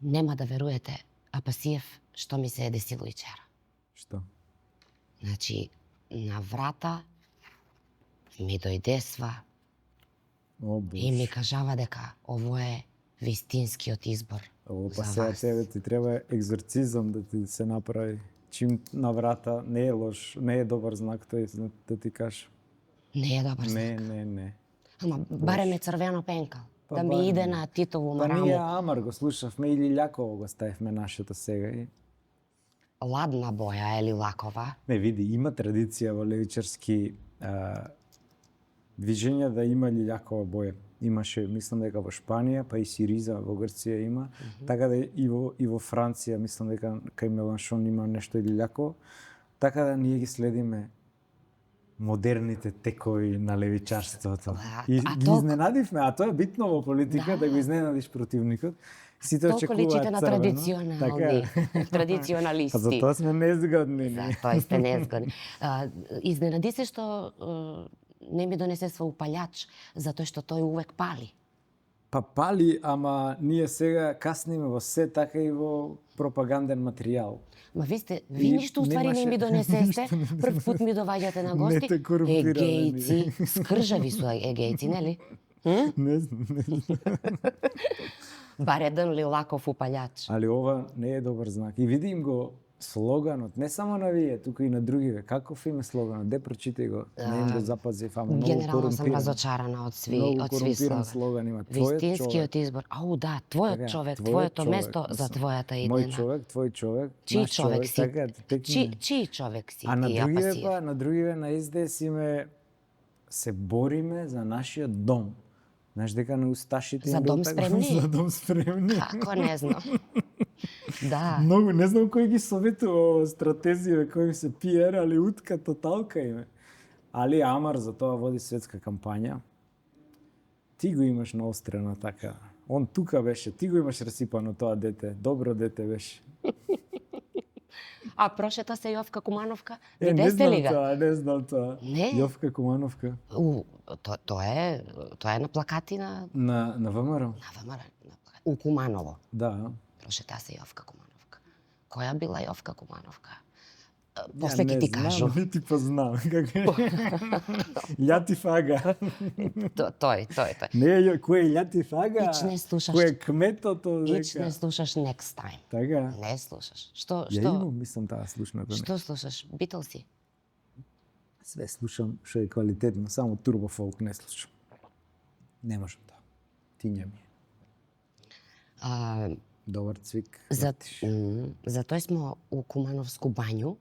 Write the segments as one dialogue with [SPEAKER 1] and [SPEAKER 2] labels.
[SPEAKER 1] Нема да веруете, Апасиев, што ми се е десило ичера.
[SPEAKER 2] Што?
[SPEAKER 1] Значи, на врата ми дојдесва и ми кажава дека ово е вистинскиот избор
[SPEAKER 2] Па
[SPEAKER 1] за
[SPEAKER 2] сега
[SPEAKER 1] вас.
[SPEAKER 2] тебе ти треба екзорцизам да ти се направи. Чим на врата не е лош, не е добар знак тој да ти кажа.
[SPEAKER 1] Не е добар знак.
[SPEAKER 2] Не.
[SPEAKER 1] Ама барем е црвено пенкал.
[SPEAKER 2] Па
[SPEAKER 1] Да ми
[SPEAKER 2] барем.
[SPEAKER 1] иде на Титово
[SPEAKER 2] Па
[SPEAKER 1] мараму.
[SPEAKER 2] ние Амар го слушавме или Љаково го ставивме нашето сега.
[SPEAKER 1] Ладна боја или лакова.
[SPEAKER 2] Не, види, има традиција во левичарски движења да има лилјакова боја. Имаше, мислам дека во Шпанија, па и Сириза во Грција има, така да и во Франција, мислам дека кај Меланшон има нешто лилјаково, така да ние ги следиме модерните текови на левичарството. И ги изненадивме, а тоа е битно во политика, да го изненадиш противникот. Сите
[SPEAKER 1] Толку
[SPEAKER 2] очекуваат
[SPEAKER 1] личите на
[SPEAKER 2] црвено.
[SPEAKER 1] традиционални, традиционалисти.
[SPEAKER 2] А за тоа сме незгодни.
[SPEAKER 1] За тоа сте незгодни. Изненади се што не ми донесе свој упалјач, затоа што тој увек пали.
[SPEAKER 2] Па пали, ама ние сега касниме во се, така и во пропаганден материјал.
[SPEAKER 1] Ма ви ништо уствари не ми донесесте, прв пут ми доваѓате на гости,
[SPEAKER 2] те корумпираме
[SPEAKER 1] егејци, скржави су егејци, нели?
[SPEAKER 2] Не знам.
[SPEAKER 1] Бар еден ли лаков упалјач.
[SPEAKER 2] Али ова не е добар знак. И види им го слоганот, не само на вие, туку и на другиве. Каков им е слоганот? Де прочитај го. Не им го запазив, ама многу
[SPEAKER 1] Генерално сум
[SPEAKER 2] корумпиран.
[SPEAKER 1] разочарана од сви
[SPEAKER 2] Корумпиран слоган има. Твојот
[SPEAKER 1] Вистинскиот
[SPEAKER 2] човек.
[SPEAKER 1] избор. Ау да, твојот
[SPEAKER 2] Така,
[SPEAKER 1] човек,
[SPEAKER 2] твојот
[SPEAKER 1] твоето
[SPEAKER 2] човек,
[SPEAKER 1] место за твојата иднина.
[SPEAKER 2] Мој човек, твој човек,
[SPEAKER 1] Чиј
[SPEAKER 2] наш
[SPEAKER 1] човек си?
[SPEAKER 2] така,
[SPEAKER 1] Чиј човек си
[SPEAKER 2] А на
[SPEAKER 1] ти,
[SPEAKER 2] другиве
[SPEAKER 1] Апасиев?
[SPEAKER 2] па, на другиве на СДС име се бориме за нашиот дом. Знаеш дека на усташите
[SPEAKER 1] За
[SPEAKER 2] им
[SPEAKER 1] дом
[SPEAKER 2] бил така,
[SPEAKER 1] спремни?
[SPEAKER 2] За дом спремни.
[SPEAKER 1] Како не знам. Да.
[SPEAKER 2] Многу, не знам кој ги советува стратезија кои се пиер, али утка тоталка име. Али Амар за тоа води светска кампања. Ти го имаш наострено така. Он тука беше, ти го имаш расипано тоа дете. Добро дете беше.
[SPEAKER 1] А прошета се Јовка Кумановка?
[SPEAKER 2] Не
[SPEAKER 1] Видесте ли
[SPEAKER 2] знам
[SPEAKER 1] га?
[SPEAKER 2] тоа, не знам тоа.
[SPEAKER 1] Не?
[SPEAKER 2] Јовка Кумановка.
[SPEAKER 1] Тоа е на плакати на
[SPEAKER 2] На ВМРО?
[SPEAKER 1] ВМРО, на плакати. У Куманово.
[SPEAKER 2] Да.
[SPEAKER 1] Прошета се Јовка Кумановка. Која била Јовка Кумановка? После ќе ти кажу.
[SPEAKER 2] Не ти познам. Љатиф Ага.
[SPEAKER 1] Тој.
[SPEAKER 2] Не, кој е Љатиф Ага?
[SPEAKER 1] Ич не слушаш.
[SPEAKER 2] Кој е кметото?
[SPEAKER 1] Ич не слушаш next time.
[SPEAKER 2] Така?
[SPEAKER 1] Не слушаш. Што?
[SPEAKER 2] Ја имам, мислам, таа слушната.
[SPEAKER 1] Што слушаш? Битлси?
[SPEAKER 2] Све слушам што е квалитетно, само турбо фолк не слушам. Не можам тоа. Тиња ми е. Добар цвик.
[SPEAKER 1] Затоа сме у Кумановску бању,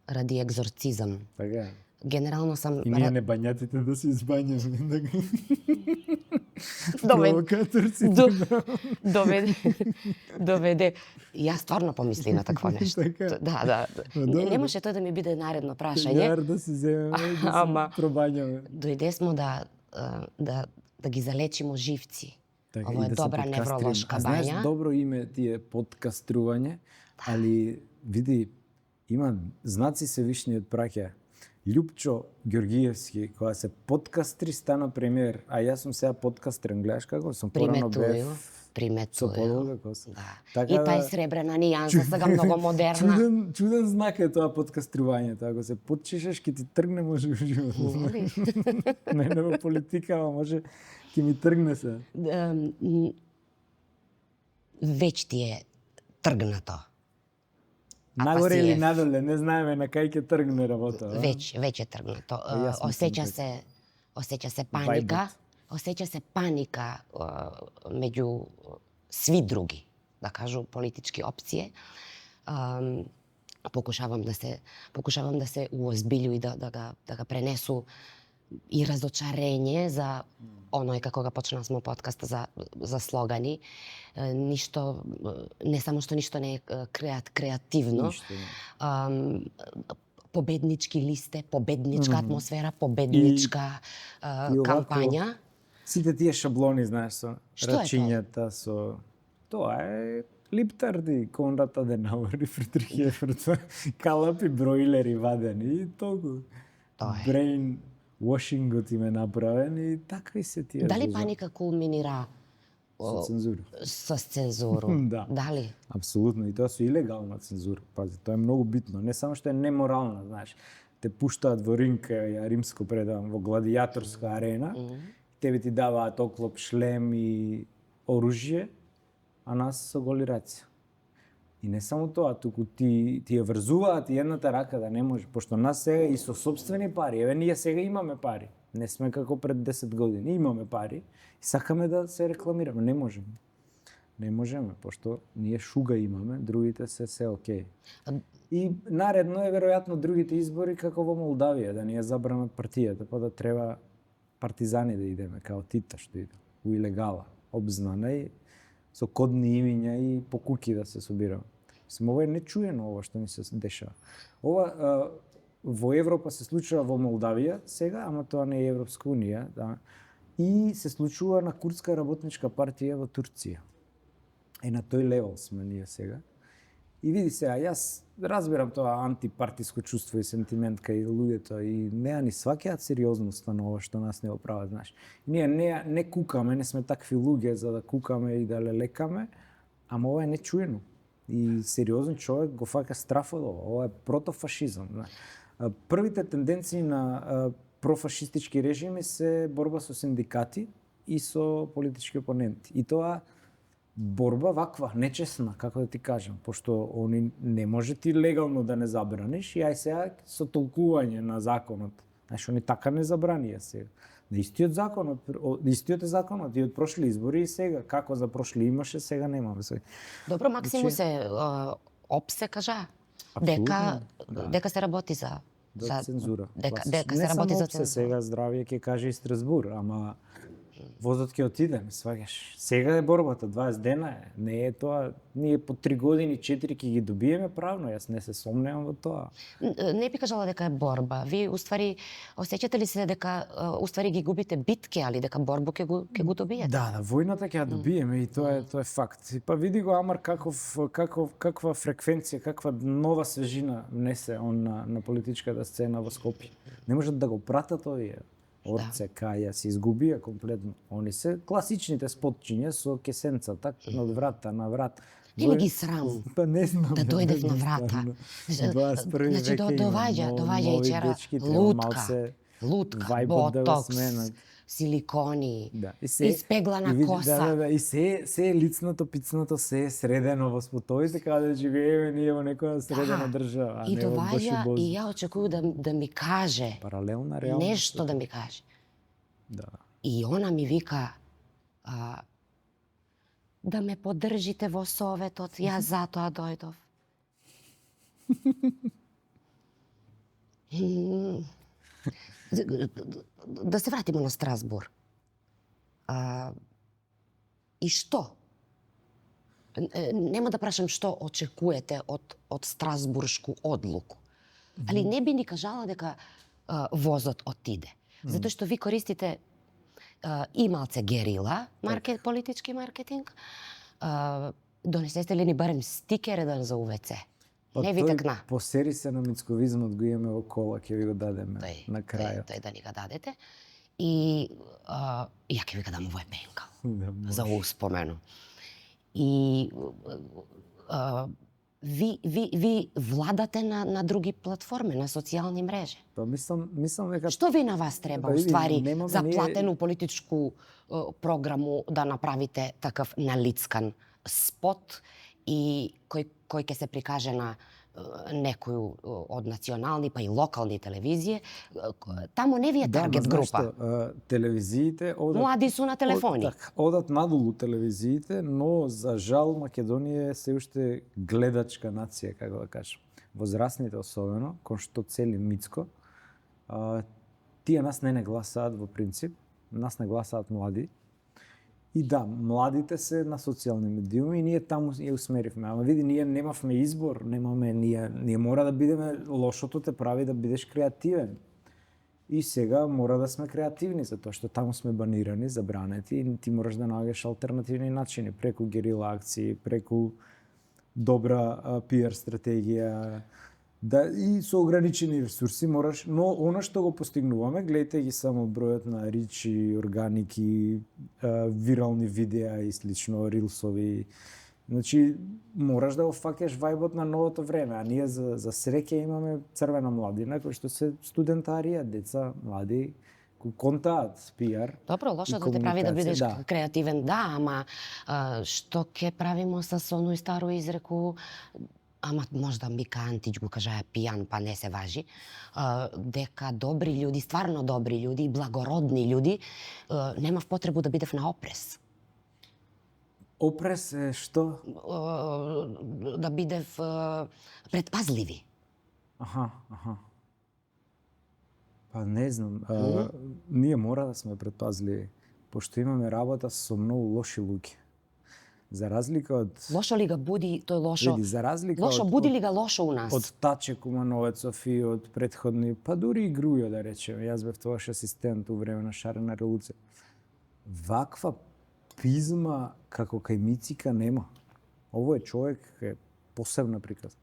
[SPEAKER 1] ради екзорцизам.
[SPEAKER 2] Така.
[SPEAKER 1] Генерално сам...
[SPEAKER 2] И ние не бањатите да се избањаме.
[SPEAKER 1] Доведе. Јас стварно помисли на такво нешто.
[SPEAKER 2] Така.
[SPEAKER 1] Да. Не може тоа да ми биде наредно прашање.
[SPEAKER 2] Јар да се земеме, да се пробањаме.
[SPEAKER 1] Дојде смо да ги залечимо живци.
[SPEAKER 2] Така,
[SPEAKER 1] Ово е добра невролошка бања.
[SPEAKER 2] Знаеш, добро име ти е подкастрување, али види, има знаци се вишниот праќа. Љупчо Ѓоргиевски, кога се подкастри, стана премиер, а јас сум сега подкастрен, гледаш како сум порано бев со подолга коса.
[SPEAKER 1] Да.
[SPEAKER 2] Така
[SPEAKER 1] И тај сребрена нијанса, сега многу модерна.
[SPEAKER 2] Чуден знак е тоа подкаструвањето, ако се потчешеш, ке ти тргне може во животот. Не во политика, ама може ќе ми тргне се.
[SPEAKER 1] Веќе ти е тргнато.
[SPEAKER 2] Нагоре или надоле, не знаеме на кај ќе тргне работа.
[SPEAKER 1] Веќе тргнато. Осеќа се паника. Осеќа се паника меѓу сви други, да кажу, политички опции. Покушавам да се уозбилju и да го пренесу и разочарење за оној како го почнавме подкаст за слогани. Ништо, не само што ништо не е креативно. Победнички листе, победничка атмосфера, победничка кампања.
[SPEAKER 2] Сите тие шаблони, знаеш, со рачињата, со... Тоа е Липтарди, Конрад Аденауер и Фридрих Еферт, калапи бройлери вадени и толку. Брейн Washington им е направен и такви се тие.
[SPEAKER 1] Дали паника кулминира
[SPEAKER 2] Со цензура.
[SPEAKER 1] Со цензуру.
[SPEAKER 2] Да.
[SPEAKER 1] Дали?
[SPEAKER 2] Апсолутно, и тоа со илегална цензура. Пази, тоа е многу битно. Не само што е неморална, знаеш, те пуштаат во ринг, ја римско предавам, во гладијаторска арена, тебе ти даваат оклоп, шлем и оружје, а нас со голи раци. И не само тоа, туку ти ја врзуваат и едната рака да не може, пошто нас сега и со собствени пари, еве ние сега имаме пари. Не сме како пред 10 години, имаме пари и сакаме да се рекламираме, не можеме. Не можеме, пошто ние шуга имаме, другите се окей. И наредно е веројатно другите избори како во Молдавија, да ни ја забранат партијата, па да треба партизани да идеме, као Тита што иде, у илегала, обзнана и со кодни имиња и по куки да се собираме. Ова е нечуено ова што ни се дешава. Ова во Европа се случува во Молдавија сега, ама тоа не е Европска унија, да. И се случува на Курдска работничка партија во Турција. И на тој левел сме ние сега. И види сега, јас разбирам тоа антипартиско чувство и сентимент кај луѓето и неа ни сваќаат сериозноста на ова што нас не го прават, знаеш. Ние не кукаме, не сме такви луѓе за да кукаме и да лелекаме, ама ова е нечуено. И сериозен човек го фаќа страф од ова. Ова е протофашизам. Првите тенденции на профашистички режими се борба со синдикати и со политички опоненти. И тоа борба ваква, нечесна, како да ти кажам, пошто они не може ти легално да не забраниш, и ај сега со толкување на законот. Знаеш, они така не забранија сега. Истиот е законот и од прошли избори и сега, како за прошли имаше, сега немаме.
[SPEAKER 1] Добро, Максиму се опсе кажа дека се работи за
[SPEAKER 2] цензура.
[SPEAKER 1] Дека се работи за цензура.
[SPEAKER 2] Сега здравје ќе каже и Страсбур, ама возот ќе отиде, сваѓаш. Сега е борбата, 20 дена е. Не е тоа, ние по 3 години, 4 ќе ги добиеме правно, јас не се сомневам во тоа.
[SPEAKER 1] Не би кажала дека е борба. Ви уствари осеќате ли се дека уствари ги губите битки, али дека борбу ќе го добиете?
[SPEAKER 2] Да, војната ќе ја добиеме и тоа е факт. Па види го Амар каква фреквенција, каква нова свежина внесе он на политичката сцена во Скопје. Не можат да го пратат овие. Орце, Каја се изгубија комплетно. Они се класичните спотчиња со кесенцата од врата на врат.
[SPEAKER 1] Не ли ги срам?
[SPEAKER 2] Па не знам.
[SPEAKER 1] Да дојдев на врата. Значи доваѓа и чера лутка, ботокс, силикони, испеглана коса.
[SPEAKER 2] И се е лицното, пицното, се е средено во спотовите, каде да живееме ние во некоја средена држава, а
[SPEAKER 1] и
[SPEAKER 2] не во
[SPEAKER 1] доваѓа
[SPEAKER 2] Бошибоз.
[SPEAKER 1] и ја очекувам да ми каже
[SPEAKER 2] паралелна реалност.
[SPEAKER 1] нешто да ми каже.
[SPEAKER 2] Да.
[SPEAKER 1] И она ми вика да ме поддржите во советот, јас затоа дојдов. Да се вратиме на Страсбур. И што? Нема да прашам што очекувате од Страсбуршку одлуку. Али не би ни кажала дека возот отиде. Затоа што ви користите и малце герила, политички маркетинг. Донесете ли ни барем стикер еден за УВЦ? Не ви текна.
[SPEAKER 2] Посери се на мицковизмот, го имаме во кола, ќе ви го дадеме на крајот.
[SPEAKER 1] Тој да ни го дадете. И ја ќе ви го дам овој пенкал за успомену. И ви владате на други платформи, на социјални мрежи.
[SPEAKER 2] Па мислам дека
[SPEAKER 1] Што ви на вас треба, уствари, за платену политичку програму да направите такав налицкан спот и кој ќе се прикаже на некој од национални па и локални телевизии, таму не ви е таргет група.
[SPEAKER 2] Телевизиите
[SPEAKER 1] млади су на телефони.
[SPEAKER 2] Одат надолу телевизиите, но за жал Македонија е се уште гледачка нација, како да кажам. Возрастните особено, кон што цели Мицко, тие нас не гласаат во принцип, нас не гласаат млади. И да, младите се на социјални медиуми и ние таму ја усмеривме. Ама види, ние немавме избор, ние мора да бидеме, лошото те прави да бидеш креативен. И сега мора да сме креативни, затоа што таму сме банирани, забранети и ти мораш да наоѓаш алтернативни начини, преку герила акции, преку добра пиар стратегија, Да, и со ограничени ресурси мораш, но она што го постигнуваме, гледате ги само бројот на ричи, органики, вирални видеа и слично, рилсови. Значи, мораш да го фаќаш вајбот на новото време, а ние за среќа имаме црвена младина, кои што се студентарија, деца, млади, кои контаат пиар.
[SPEAKER 1] Добро, лошо да те прави да бидеш креативен, да, ама што ќе правимо со оној старо изреку, ама можда Мика Антич го кажа пијан, па не се важи, дека добри луѓе, стварно добри луѓе, благородни луѓе, немав потребу да бидев на опрес.
[SPEAKER 2] Опрес е што?
[SPEAKER 1] Да бидев предпазливи.
[SPEAKER 2] Аха. Па не знам, ние мора да сме предпазливи, пошто имаме работа со многу лоши луѓе. За разлика од...
[SPEAKER 1] Лошо ли га буди тој лошо?
[SPEAKER 2] Види, за разлика
[SPEAKER 1] лошо, буди ли га лошо у нас?
[SPEAKER 2] Од Таче Кумановецов и од претходни, па дури и Грујо, да речем. Јас бев тоаш асистент у време на Шарена револуција. Ваква пизма како кај Мицика нема. Ово е човек, е посебна приказна.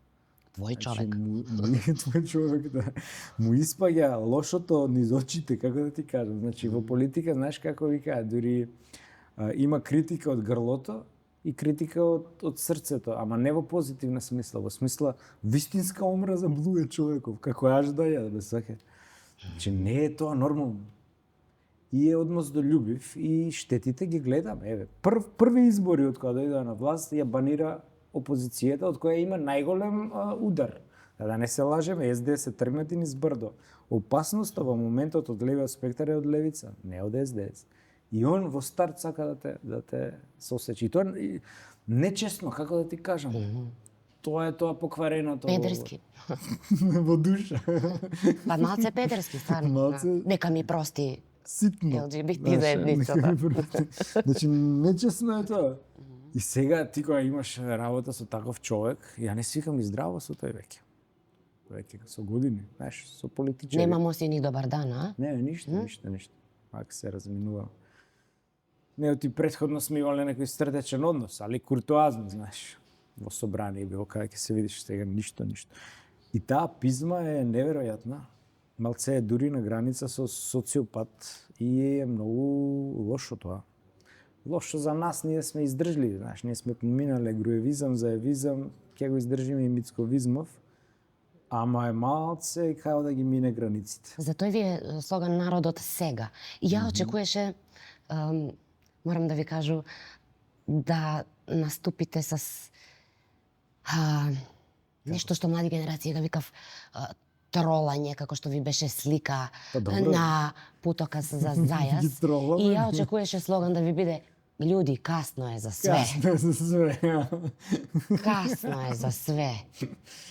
[SPEAKER 1] Твој човек.
[SPEAKER 2] Твој човек, да. Му испаѓа лошото низ очите, како да ти кажам. Значи, во политика, знаеш како вика, дури има критика од грлото и критика од срцето, ама не во позитивна смисла, во смисла вистинска омраза блуе човеков, како аж да ја да саке. Значи, не е тоа нормално. И е однос до љубив и штетите ги гледаме. Еве, први избори од кога дојде на власт ја банира опозицијата, од која има најголем удар. Да не се лажеме, СДС се тргнати низ брдо. Опасноста во моментот од левиот спектар е од левица, не од СДС. И он во старт сака да те сосечи. И тоа нечестно, како да ти кажам. Тоа е тоа поквареното.
[SPEAKER 1] Педерски.
[SPEAKER 2] Во душа.
[SPEAKER 1] Па малце педерски, стварно.
[SPEAKER 2] Малце...
[SPEAKER 1] Нека ми прости
[SPEAKER 2] ситно.
[SPEAKER 1] LGBT заедницата.
[SPEAKER 2] Значи, нечестно е тоа. И сега ти кога имаш работа со таков човек, ја не свикам ни здраво со тој веќе. Веќе со години, знаеш, со политичари.
[SPEAKER 1] Немамо си ни добар дан, а?
[SPEAKER 2] Не, ништо. Пак се разминувам. Не, ти претходно сме имале некој срдечен однос, али куртоазно, знаеш. Во собрание било каде ќе се видиш, сега ништо. И таа пизма е неверојатна. Малце е дури на граница со социопат и е многу лошо тоа. Лошо за нас, ние сме издржливи, знаеш, ние сме поминале груевизам, заевизам, ќе го издржиме и мицковизмов, ама е малце као да ги мине границите.
[SPEAKER 1] Затоа ви е слоган народот сега. И ја очекуваше, морам да ви кажу, да наступите с нешто што млади генерации га викав тролање, како што ви беше слика на путоказ за зајас. И ја очекуваше слоган да ви биде Луѓи, касно е за све. Касно е за све.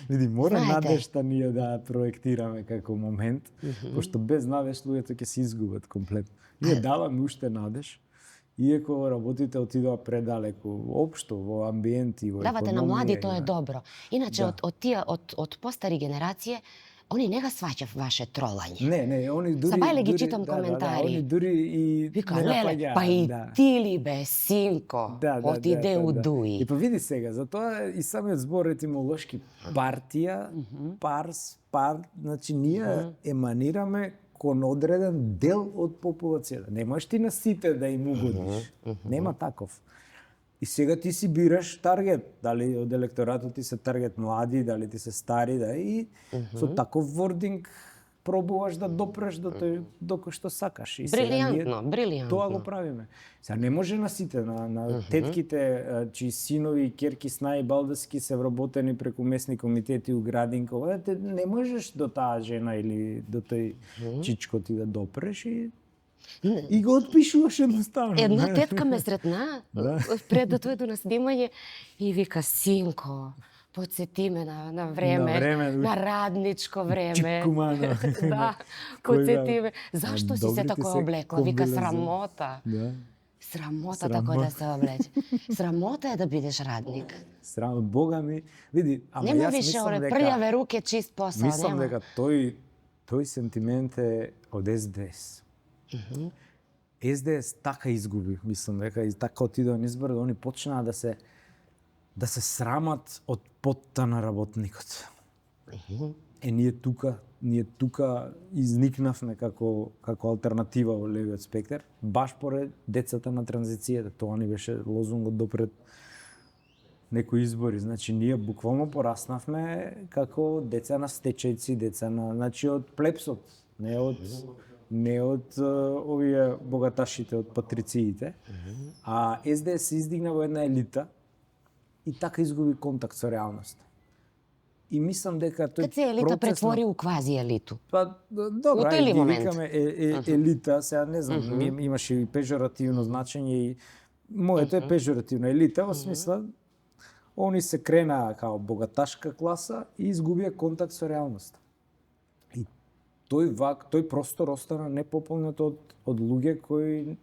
[SPEAKER 2] Види, мора надежта ние да проектираме како момент, пошто без надеж луѓето ќе се изгубат комплетно. Ние даваме уште надеж, иако работите отидоа предалеку, општо во амбиенти, во економија.
[SPEAKER 1] Давате на млади, тоа е добро. Иначе од постари генерација, они не га сваќав ваше тролање.
[SPEAKER 2] Не, они дури...
[SPEAKER 1] Сабајле ги читам коментари.
[SPEAKER 2] Они дури и...
[SPEAKER 1] Вика, леле, па и ти ли бе, синко, отиде у Дуи.
[SPEAKER 2] И па види сега, затоа и самиот збор етимолошки партија, парс, значи ние еманираме кон одреден дел од популацијата. Не можеш ти на сите да им угодиш. Нема таков. И сега ти си бираш таргет, дали од електоратот ти се таргет млади, дали ти се стари, да, и со таков вординг пробуваш да допреш до тој до кој што сакаш. И
[SPEAKER 1] брилијантно.
[SPEAKER 2] Тоа го правиме. Сега не може на сите, на тетките чии синови и ќерки Снај Балдаски се вработени преку месни комитети у Градинково, не можеш до таа жена или до тој чичко ти да допреш и го отпишуваш едноставно.
[SPEAKER 1] Една тетка ме сретна пред да дојде на снимање и вика, синко, подсети ме на време, на радничко време.
[SPEAKER 2] Чикумано.
[SPEAKER 1] Да, подсети ме. Зашто си се тако облекла? Вика, срамота. Срамота тако да се облече. Срамота е да бидеш радник.
[SPEAKER 2] Срамота, Бога ми. Види, ама
[SPEAKER 1] нема
[SPEAKER 2] јас
[SPEAKER 1] више
[SPEAKER 2] мислам дека...
[SPEAKER 1] прљаве руке, чист посао, нема.
[SPEAKER 2] Мислам дека тој сентимент е од СДС. СДС така изгуби, мислам дека и така отидоа низ брдо, они почнаа да се срамат од потта на работникот. Ние тука изникнавме како алтернатива во левиот спектар, баш поред децата на транзицијата. Тоа ни беше лозунгот допред некои избори. Значи, ние буквално пораснавме како деца на стечајци, деца на, значи, од плепсот, не од овие богаташите, од патрициите. А СДС се издигна во една елита и така изгуби контакт со реалноста. И мислам дека тој
[SPEAKER 1] Кад се елита претвори у квази елиту.
[SPEAKER 2] Па добро,
[SPEAKER 1] ајде
[SPEAKER 2] ги викаме елита, сега не знам, имаше и пежоративно значење и моето е пежоративно елита, во смисла они се кренаа као богаташка класа и изгубија контакт со реалноста. И тој простор остана непополнет од луѓе кои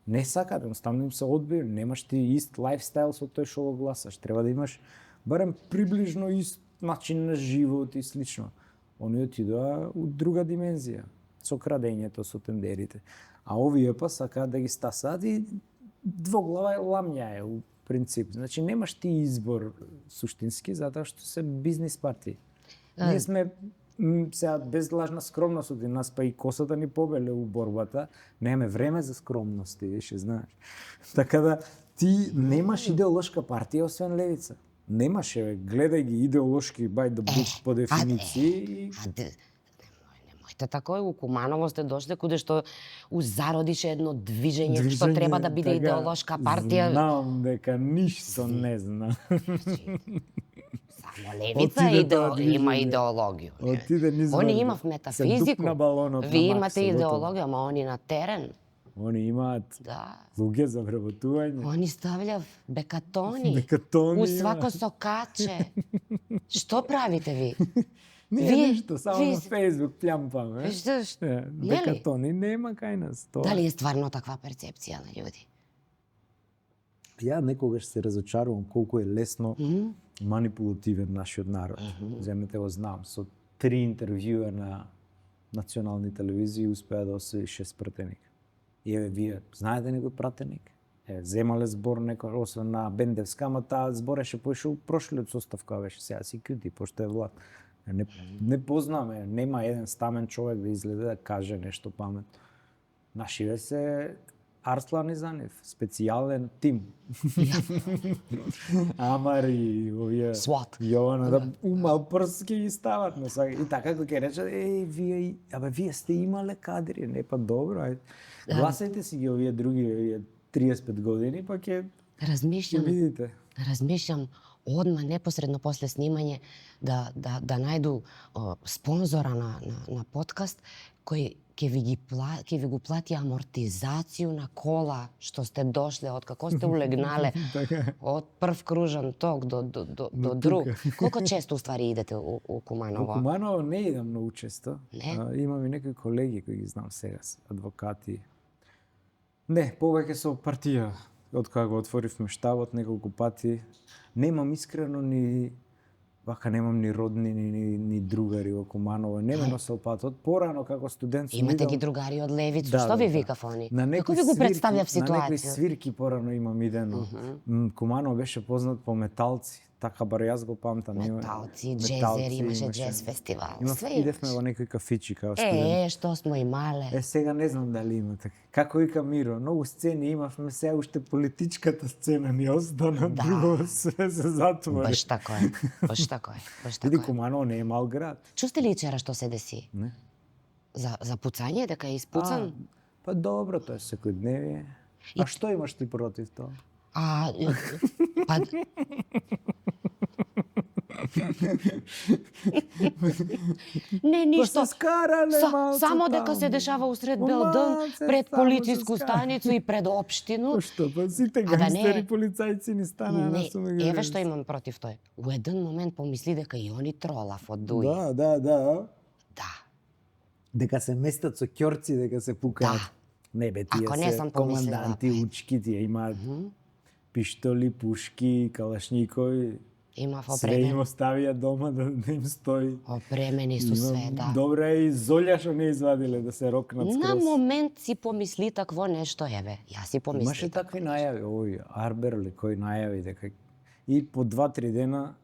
[SPEAKER 2] не сакаат, едноставно им се одбија, немаш ти ист лајфстайл со тој што го гласаш, треба да имаш барем приближно ист начин на живот и слично. Они отидоа у друга димензија, со крадењето, со тендерите. А овие па сакаат да ги стасаат и двоглава ламња е у принцип. Значи немаш ти избор суштински, затоа што се бизнис партии. Ние сме сега без лажна скромност од нас, па и косата ни побеле у борбата, немаме време за скромност, ти више знаеш. Така да ти немаш идеолошка партија освен левица. Немаше, гледај ги идеолошки by the book по дефиниции.
[SPEAKER 1] Немојте тако, у Куманово сте дошле куде што зародише едно движење што треба да биде идеолошка партија.
[SPEAKER 2] Знам дека ништо не знам.
[SPEAKER 1] Само левица има идеологија.
[SPEAKER 2] Отиде низ
[SPEAKER 1] Они имав метафизику. Ви имате идеологија, ама они на терен.
[SPEAKER 2] Они имаат луѓе за вработување.
[SPEAKER 1] Они стављав бекатони. У свако сокаче. Што правите ви?
[SPEAKER 2] Ние ништо, само на Facebook плямпаме. Бекатони нема кај нас.
[SPEAKER 1] Дали е стварно таква перцепција на луѓе?
[SPEAKER 2] Ја некогаш се разочарувам колку е лесно манипулативен нашиот народ. Земете го знам, со 3 интервјуа на национални телевизии успеа да освои 6 пратеника. И еве вие знаете некој пратеник? Земале збор некој освен на Бендевска, ама таа збореше поише у прошлиот состав која беше, сега си кјути, пошто е влад. Не познаме, нема еден стамен човек да излезе да каже нешто паметно. Нашиве се Арслан и Занев, специјален тим. Амар и овие Јована да умал прст ќе ги стават на сака. И така кога ќе речат, вие сте имале кадри, не па добро, ајде. Гласајте си ги овие други 35 години, па ќе видите.
[SPEAKER 1] Размишлям одма непосредно после снимање да најду спонзора на подкаст кој ќе ви го плати амортизацију на кола што сте дошле од како сте улегнале од прв кружен ток до друг. Колку често уствари идете у Куманово?
[SPEAKER 2] У Куманово не идам многу често. Имам и некои колеги кои ги знам сега, адвокати. Не, повеќе со партија. Од кога го отворивме штабот неколку пати, немам искрено немам ни родни, ни другари во Куманово. Не ме носел патот. Порано како студент
[SPEAKER 1] имате ги другари од левица, што ви викав они? Како ви го представљав ситуација?
[SPEAKER 2] На некои свирки порано имам идено. Куманово беше познат по металци. Така бар јас го памтам.
[SPEAKER 1] Металци, джезери, имаше джез фестивал.
[SPEAKER 2] Идевме во некои кафичи као студент.
[SPEAKER 1] Што смо имале.
[SPEAKER 2] Сега не знам дали има така. Како вика Миро, многу сцени имавме, сега уште политичката сцена ни остана, друго све се затвори.
[SPEAKER 1] Баш така е.
[SPEAKER 2] Види, Куманово не е мал град.
[SPEAKER 1] Чусте ли вчера што се деси?
[SPEAKER 2] Не.
[SPEAKER 1] За пуцање, дека е испуцан?
[SPEAKER 2] Па добро, тоа е секојдневие. А што имаш ти против тоа?
[SPEAKER 1] Не, ништо. Само дека
[SPEAKER 2] таму.
[SPEAKER 1] се дешава усред Белден, пред полициску станицу и пред општину.
[SPEAKER 2] Што, па сите гангстери полицајци ни станаа на сумега.
[SPEAKER 1] Еве што имам против тој. У еден момент помисли дека и они тролав од дуи.
[SPEAKER 2] Да. Дека се местат со ќорци, дека се пукаат. Не бе, тие се команданти, учки, тие имаат пиштоли, пушки, калашникови.
[SPEAKER 1] Имав
[SPEAKER 2] Све
[SPEAKER 1] опремен.
[SPEAKER 2] им оставија дома да им стои.
[SPEAKER 1] Опремени су све, да.
[SPEAKER 2] Добре и золја што не извадиле да се рокнат скроз.
[SPEAKER 1] На момент си помисли такво нешто, еве. Јас си помисли.
[SPEAKER 2] Имаше такви најави, Арбер или кој најави дека и по 2-3 дена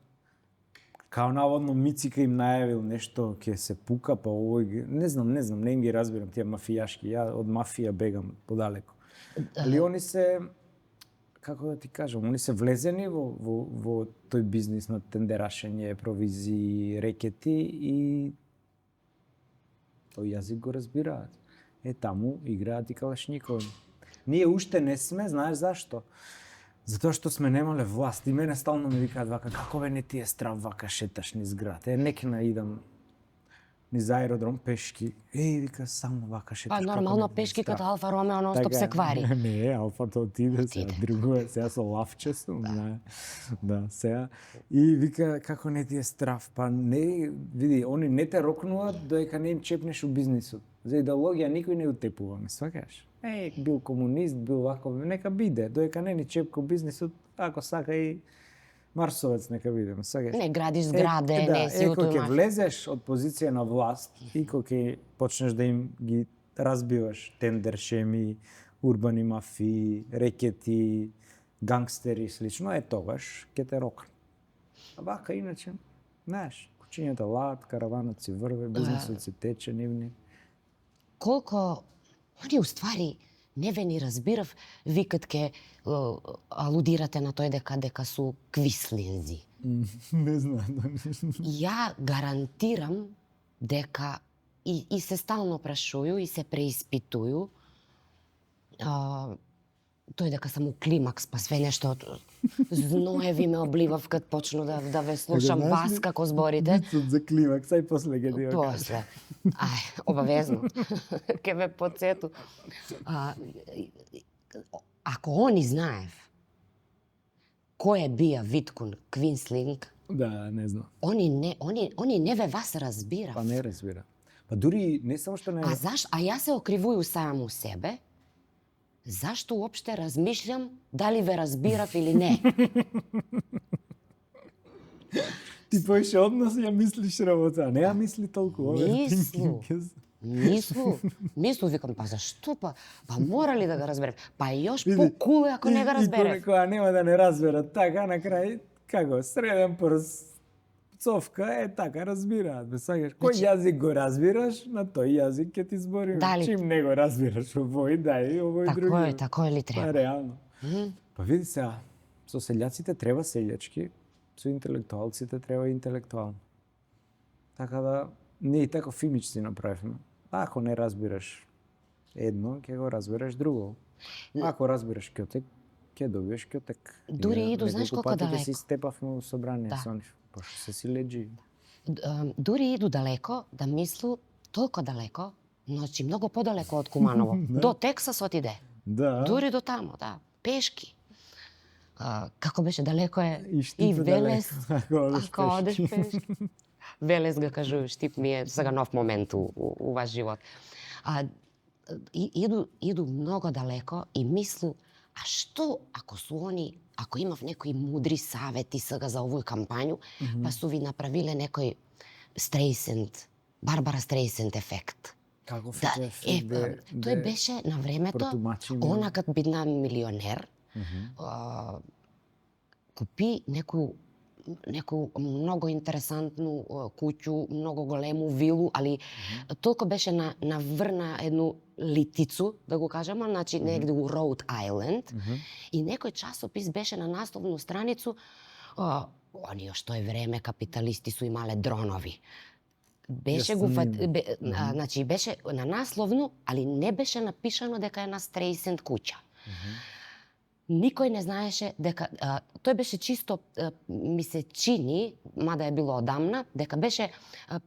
[SPEAKER 2] Као наводно Мицика им најавил нешто ќе се пука, па овој не знам, не им ги разбирам тие мафијашки. Ја од мафија бегам подалеку. Али они се, како да ти кажам, они се влезени во тој бизнис на тендерашење, провизии, рекети и тој јазик го разбираат. Таму играат и калашникови. Ние уште не сме, знаеш зашто? Затоа што сме немале власт. И мене стално ми викаат вака, како бе не ти е страв вака шеташ низ град. Некина идам низ аеродром пешки. Вика, само вака шеташ.
[SPEAKER 1] Па нормално пешки като Алфа Ромео нон-стоп се квари.
[SPEAKER 2] Не, Алфато отиде сега, другое, сега со лавче сум. Да, сега. И вика, како не ти е страв. Па не, види, они не те рокнуваат доека не им чепнеш у бизнисот. За идеологија никој не утепува, ме свакаш? Бил комунист, бил вако, нека биде, доека не ни чепка у бизнисот, ако сака и Марсовец нека биде, ме свакаш?
[SPEAKER 1] Не градиш зграде, не си
[SPEAKER 2] кога ќе влезеш од позиција на власт и кога ќе почнеш да им ги разбиваш тендер шеми, урбани мафии, рекети, гангстери и слично, тогаш ќе те рокне. А вака иначе, знаеш, кучињата лаат, караванот си врве, бизнисот си тече нивни.
[SPEAKER 1] Колко они уствари не ве ни разбирав, викат ке алудирате на тој дека су квислинзи.
[SPEAKER 2] Не знам.
[SPEAKER 1] Ја гарантирам дека и се стално прашуju и се преиспитуju тој дека сам у климакс, па све нешто зноеви ме обливав кад почну да ве слушам вас како зборите.
[SPEAKER 2] Вицот за климакс, ај после ќе ти го кажам.
[SPEAKER 1] После. Обавезно. Ке ве подсету. Ако они знаев кој е Бија Виткун Квинслинг,
[SPEAKER 2] да, не знам.
[SPEAKER 1] Они не ве вас разбира.
[SPEAKER 2] Па не разбира. Па дури не само што не.
[SPEAKER 1] А јас се окривуju саму себе. Зашто уопште размишлям дали ве разбирав или не?
[SPEAKER 2] Ти поише од нас ја мислиш работа, не ја мисли толку.
[SPEAKER 1] Мислу, викам, па зашто па мора ли да го разберев? Па још по-кул ако не го разберев.
[SPEAKER 2] И кога нема да не разберат, така на крај, како, среден прс, цовка, така разбираат. Кој јазик го разбираш, на тој јазик ќе ти зборим. Чим не го разбираш овој, овој други.
[SPEAKER 1] Тако е ли треба?
[SPEAKER 2] Па реално. Па види сега, со селјаците треба селјачки, со интелектуалците треба интелектуално. Така да, ние и тако фимич си направивме. Ако не разбираш едно, ќе го разбереш друго. Ако разбираш кјотек, ќе добиеш кјотек.
[SPEAKER 1] Дури иду, знаеш колку далеко?
[SPEAKER 2] Ќе си степавме во собрание со нив. Пошто се си леджи.
[SPEAKER 1] Дури иду далеко, да мислу толку далеко, значи многу подалеко од Куманово. До Тексас отиде.
[SPEAKER 2] Да.
[SPEAKER 1] Дури до тамо, да. Пешки. Како беше далеко е и Велес. Ако одеш пешки. Велес го кажу, Штип ми е сега нов момент у ваш живот. Иду многу далеко и мислу, а што ако су они, ако имав некои мудри савети сега за овој кампању, па су ви направиле некој Стрейсенд, Барбара Стрейсенд ефект.
[SPEAKER 2] Каков
[SPEAKER 1] ефект? Тој беше на времето, она кад бидна милионер, купи некој многу интересантну куќу, многу голему вилу, али толку беше наврна едну литицу, да го кажеме, значи негде у Роуд Ајленд, и некој часопис беше на насловну страницу, они што е време капиталисти су имале дронови. Беше значи беше на насловну, али не беше напишано дека е на Стрейсенд куќа. Никој не знаеше дека тој беше чисто ми се чини, мада е било одамна, дека беше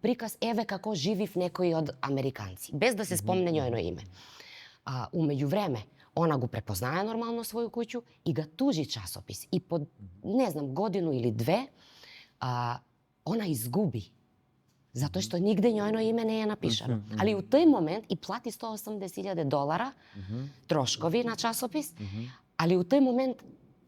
[SPEAKER 1] приказ еве како живив некој од американци, без да се спомне њојно име. Умеѓу време, она го препознае нормално своју куќу и га тужи часопис. И по, не знам, годину или две, она изгуби. Затоа што нигде њојно име не е напишано. Али у тој момент и плати $180,000 трошкови на часопис, али у тој момент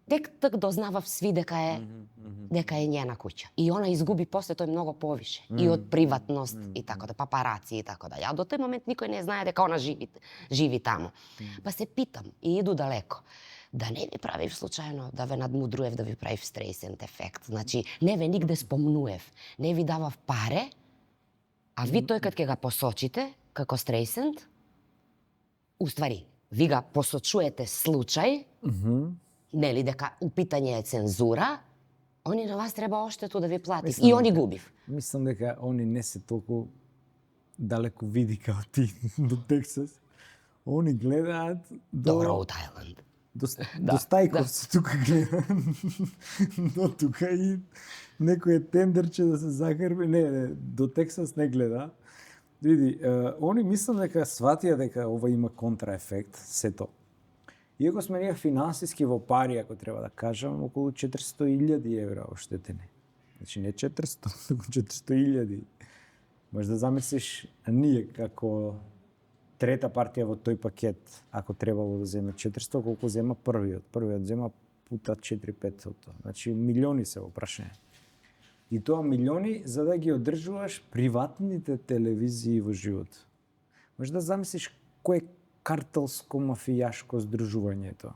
[SPEAKER 1] тек дознавав сви дека е njena куќа. И она изгуби после тој многу повише. И од приватност, и така да, папараци, и така да. А до тој момент никој не знае дека она живи таму. Па се питам, и иду далеко. да не ви правив случајно, да ве надмудруев, да ви правив Streisand ефект. Значи, не ве нигде спомнуев, не ви давав паре, а ви тој кад ќе го посочите, како Streisand, уствари, ви ga посочуете случај, нели, дека у питање е цензура, они на вас треба оштету да ви платив. И они губив.
[SPEAKER 2] Мислам дека они не се толку далеку види као ти до Тексас. Они гледаат
[SPEAKER 1] До Rhode Island.
[SPEAKER 2] До Стајковци тука гледаат. До тука и некој тендерче да се захарби. Не, до Тексас не гледа. Види, они мислам дека сватија дека ова има контраефект, сето. Иако сме ние финансиски во пари, ако треба да кажам, околу 400.000 евра оштетени. Значи не 400, туку 400.000. Може да замислиш ние како трета партија во тој пакет, ако требало да земе 400, колку зема првиот. Првиот зема пута 4-500. Значи милиони се во прашање. И тоа милиони за да ги одржуваш приватните телевизии во живот. Може да замислиш кој картелско мафијашко здружување е тоа.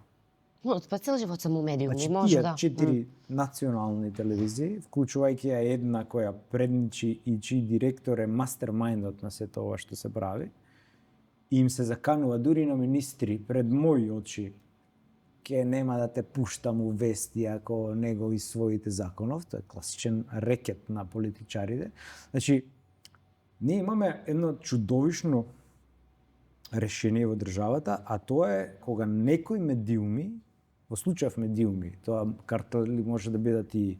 [SPEAKER 1] Но, па цел живот сам у медиуми,
[SPEAKER 2] Значи,
[SPEAKER 1] може
[SPEAKER 2] тие
[SPEAKER 1] да.
[SPEAKER 2] 4 национални телевизии, вклучувајќи ја една која предничи и чиј директор е мастермајндот на сето ова што се прави, и им се заканува дури на министри пред мои очи, ке нема да те пуштам у вести ако не го усвоите законов, тоа е класичен рекет на политичарите. Значи, ние имаме едно чудовишно решение во државата, а тоа е кога некои медиуми, во случајов медиуми, тоа картели може да бидат и